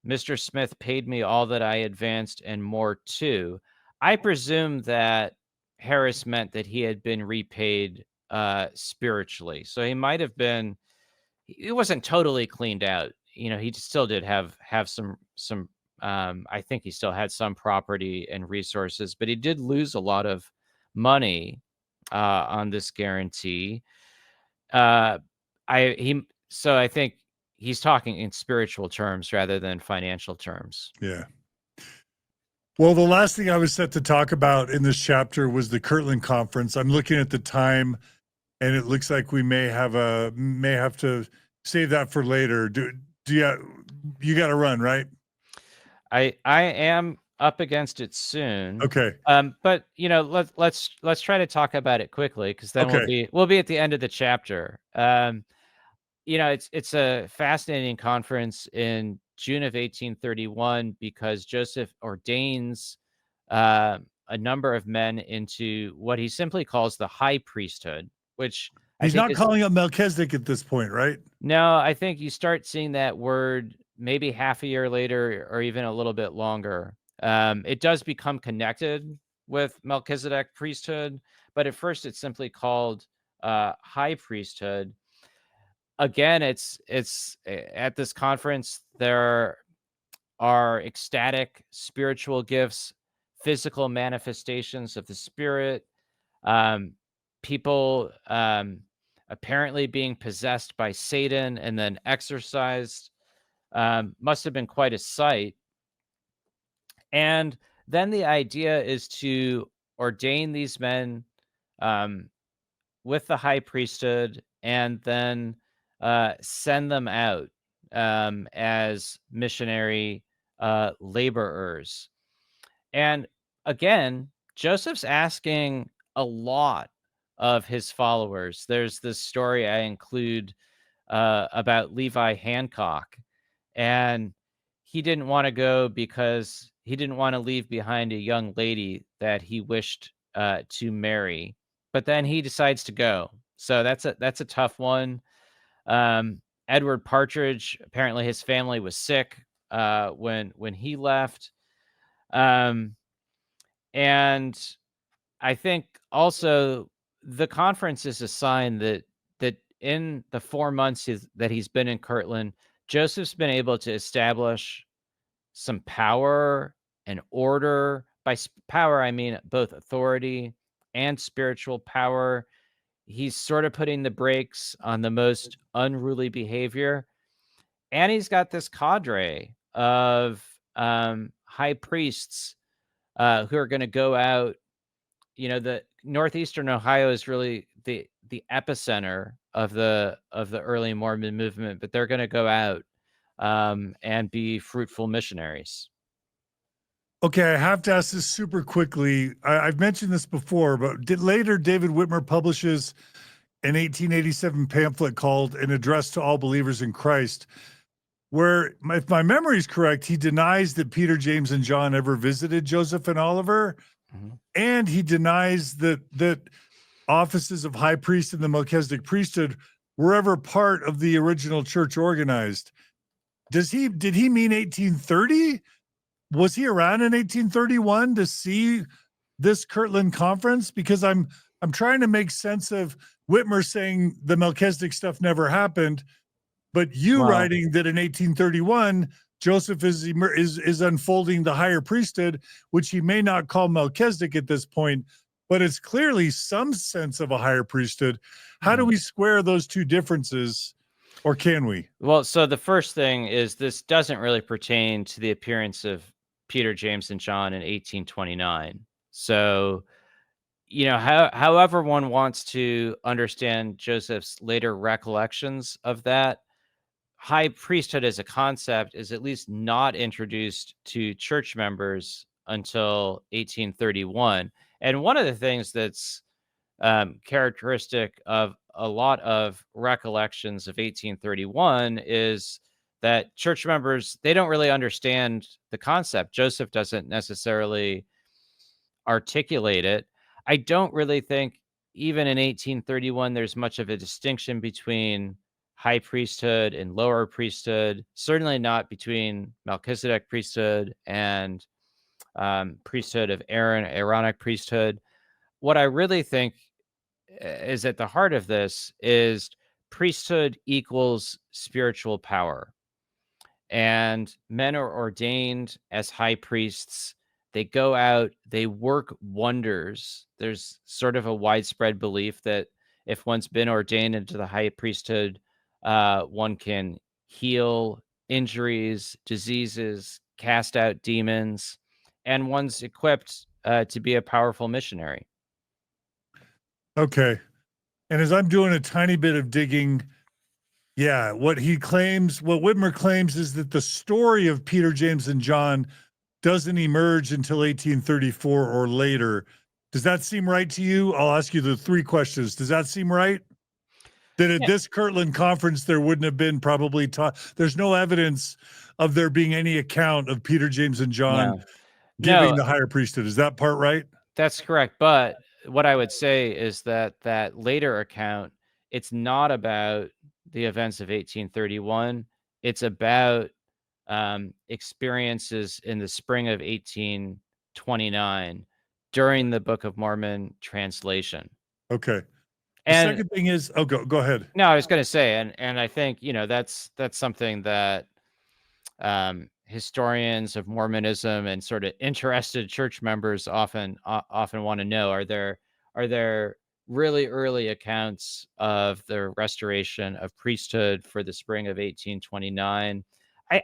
Mr. Smith paid me all that I advanced and more too. I presume that Harris meant that he had been repaid spiritually. So he wasn't totally cleaned out. He still did have some I think he still had some property and resources, but he did lose a lot of money on this guarantee. Uh, I think he's talking in spiritual terms rather than financial terms. Yeah. Well, the last thing I was set to talk about in this chapter was the Kirtland Conference. I'm looking at the time, and it looks like we may have to save that for later. Do you got to run, right? I am up against it soon. Okay. But let's try to talk about it quickly, because then we'll Okay. be at the end of the chapter. It's a fascinating conference in June of 1831 because Joseph ordains a number of men into what he simply calls the high priesthood, which I He's think not is calling up Melchizedek at this point, right? no, I think you start seeing that word maybe half a year later or even a little bit longer. It does become connected with Melchizedek priesthood, but at first it's simply called high priesthood. Again, it's at this conference there are ecstatic spiritual gifts, physical manifestations of the spirit, um, people apparently being possessed by Satan and then exorcised. Must have been quite a sight. And then the idea is to ordain these men um, with the high priesthood and then send them out. as missionary laborers. And again, Joseph's asking a lot of his followers. There's this story I include about Levi Hancock, and he didn't want to go because he didn't want to leave behind a young lady that he wished to marry. But then he decides to go. So that's a tough one. Edward Partridge, apparently his family was sick when he left. Um, and I think also the conference is a sign that in the 4 months that he's been in Kirtland, Joseph's been able to establish some power and order. By power, I mean both authority and spiritual power. He's sort of putting the brakes on the most unruly behavior. And he's got this cadre of high priests who are going to go out. The northeastern Ohio is really the epicenter of the early Mormon movement, but they're going to go out and be fruitful missionaries. Okay, I have to ask this super quickly. I've mentioned this before, but later David Whitmer publishes an 1887 pamphlet called An Address to All Believers in Christ, where, if my memory is correct, he denies that Peter, James, and John ever visited Joseph and Oliver, and he denies that offices of high priest in the Melchizedek priesthood were ever part of the original church organized. Did he mean 1830? Was he around in 1831 to see this Kirtland Conference? Because I'm trying to make sense of Whitmer saying the Melchizedek stuff never happened, but you writing that in 1831 Joseph is unfolding the higher priesthood, which he may not call Melchizedek at this point, but it's clearly some sense of a higher priesthood. How do we square those two differences, or can we? Well, so the first thing is this doesn't really pertain to the appearance of Peter, James, and John in 1829. So, however one wants to understand Joseph's later recollections of that, high priesthood as a concept is at least not introduced to church members until 1831. And one of the things that's characteristic of a lot of recollections of 1831 is that church members, they don't really understand the concept. Joseph doesn't necessarily articulate it. I don't really think even in 1831 there's much of a distinction between high priesthood and lower priesthood, certainly not between Melchizedek priesthood and priesthood of Aaron, Aaronic priesthood. What I really think is at the heart of this is priesthood equals spiritual power. And men are ordained as high priests. They go out, they work wonders. There's sort of a widespread belief that if one's been ordained into the high priesthood, one can heal injuries, diseases, cast out demons, and one's equipped to be a powerful missionary. Okay. And as I'm doing a tiny bit of digging, what Whitmer claims is that the story of Peter, James, and John doesn't emerge until 1834 or later. Does that seem right to you? I'll ask you the three questions. Does that seem right? That at this Kirtland Conference, there wouldn't have been probably there's no evidence of there being any account of Peter, James, and John giving the higher priesthood. Is that part right? That's correct. But what I would say is that later account, it's not about the events of 1831. It's about experiences in the spring of 1829 during the Book of Mormon translation. Okay. The second thing is, go ahead. No, I was going to say, and I think, that's something that historians of Mormonism and sort of interested church members often want to know. Are there really early accounts of the restoration of priesthood for the spring of 1829?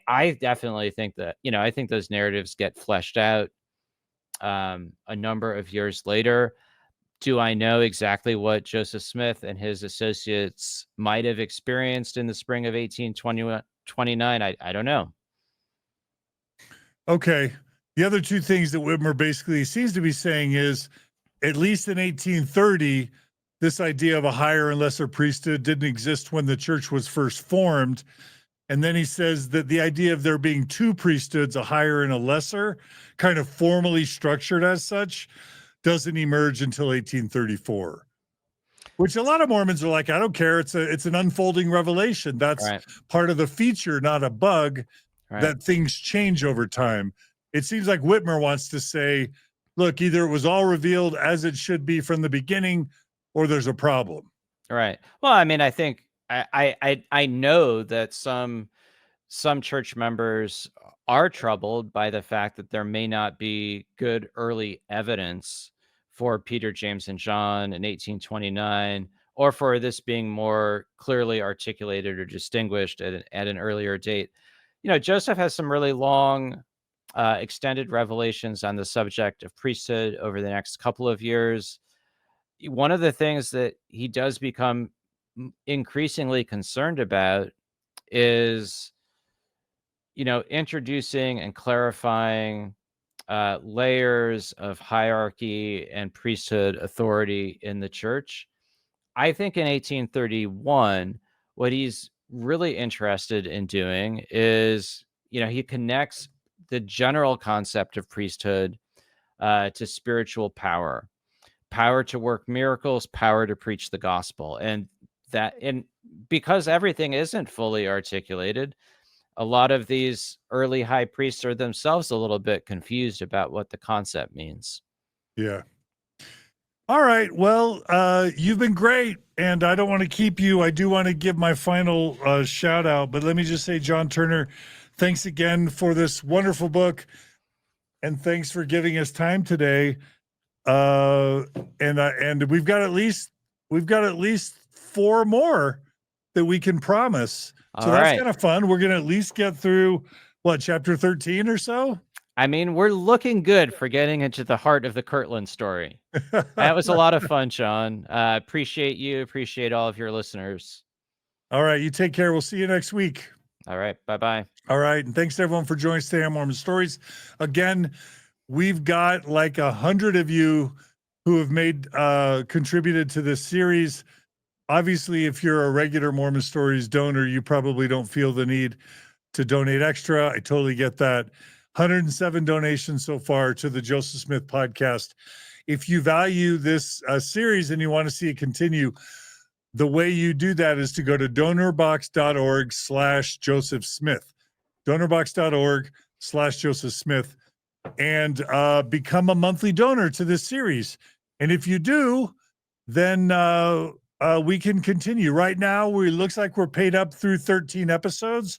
I definitely think that, I think those narratives get fleshed out a number of years later. Do I know exactly what Joseph Smith and his associates might have experienced in the spring of 1829? 1829. I don't know. Okay. The other two things that Whitmer basically seems to be saying is, at least in 1830, this idea of a higher and lesser priesthood didn't exist when the church was first formed. And then he says that the idea of there being two priesthoods, a higher and a lesser, kind of formally structured as such, doesn't emerge until 1834. Which a lot of Mormons are like, I don't care. It's an unfolding revelation. That's Right. part of the feature, not a bug, Right. that things change over time. It seems like Whitmer wants to say, look, either it was all revealed as it should be from the beginning, or there's a problem. Right. Well, I mean, I think I know that some church members are troubled by the fact that there may not be good early evidence for Peter, James, and John in 1829, or for this being more clearly articulated or distinguished at an earlier date. Joseph has some really long, extended revelations on the subject of priesthood over the next couple of years. One of the things that he does become increasingly concerned about is introducing and clarifying layers of hierarchy and priesthood authority in the church. I think in 1831, what he's really interested in doing is, he connects the general concept of priesthood to spiritual power, power to work miracles, power to preach the gospel. And because everything isn't fully articulated, a lot of these early high priests are themselves a little bit confused about what the concept means. Yeah. All right. Well, you've been great, and I don't want to keep you. I do want to give my final shout out, but let me just say, John Turner, thanks again for this wonderful book, and thanks for giving us time today. And we've got at least 4 more that we can promise. So that's kind of fun. We're going to at least get through chapter 13 or so. I mean, we're looking good for getting into the heart of the Kirtland story. That was a lot of fun, Sean. Appreciate you. Appreciate all of your listeners. All right. You take care. We'll see you next week. All right. Bye-bye. All right. And thanks to everyone for joining us today on Mormon Stories. Again, we've got like 100 of you who have contributed to this series. Obviously, if you're a regular Mormon Stories donor, you probably don't feel the need to donate extra. I totally get that. 107 donations so far to the Joseph Smith podcast. If you value this series and you want to see it continue, the way you do that is to go to donorbox.org/Joseph Smith, donorbox.org/Joseph Smith, and become a monthly donor to this series. And if you do, then we can continue. Right now, looks like we're paid up through 13 episodes,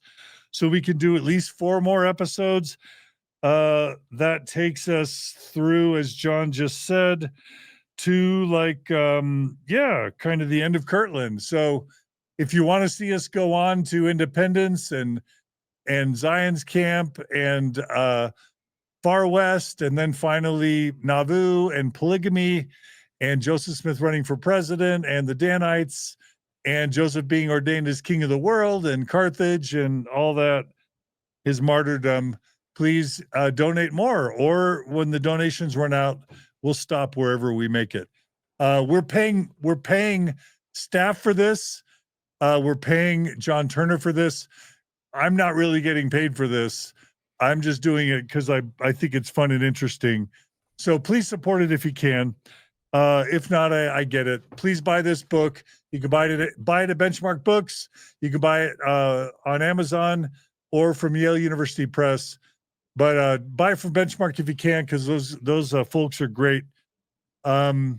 so we can do at least 4 more episodes. That takes us through, as John just said, to kind of the end of Kirtland. So if you want to see us go on to Independence and Zion's Camp and Far West, and then finally Nauvoo and Polygamy, and Joseph Smith running for president, and the Danites, and Joseph being ordained as king of the world, and Carthage, and all that, his martyrdom, please donate more. Or when the donations run out, we'll stop wherever we make it. We're paying staff for this. We're paying John Turner for this. I'm not really getting paid for this. I'm just doing it because I think it's fun and interesting. So please support it if you can. If not, I get it. Please buy this book. You can buy it at Benchmark Books. You can buy it on Amazon or from Yale University Press. But buy it from Benchmark if you can, because those folks are great. And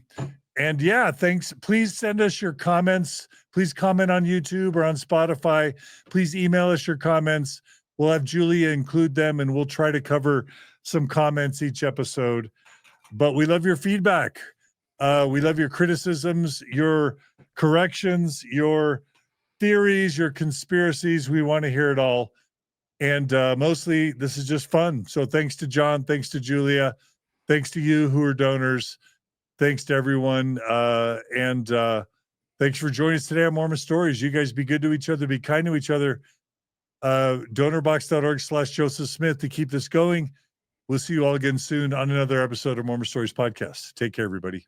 yeah, thanks. Please send us your comments. Please comment on YouTube or on Spotify. Please email us your comments. We'll have Julia include them, and we'll try to cover some comments each episode. But we love your feedback. We love your criticisms, your corrections, your theories, your conspiracies. We want to hear it all. And mostly, this is just fun. So thanks to John. Thanks to Julia. Thanks to you who are donors. Thanks to everyone. And thanks for joining us today on Mormon Stories. You guys be good to each other. Be kind to each other. Donorbox.org/Joseph Smith to keep this going. We'll see you all again soon on another episode of Mormon Stories podcast. Take care, everybody.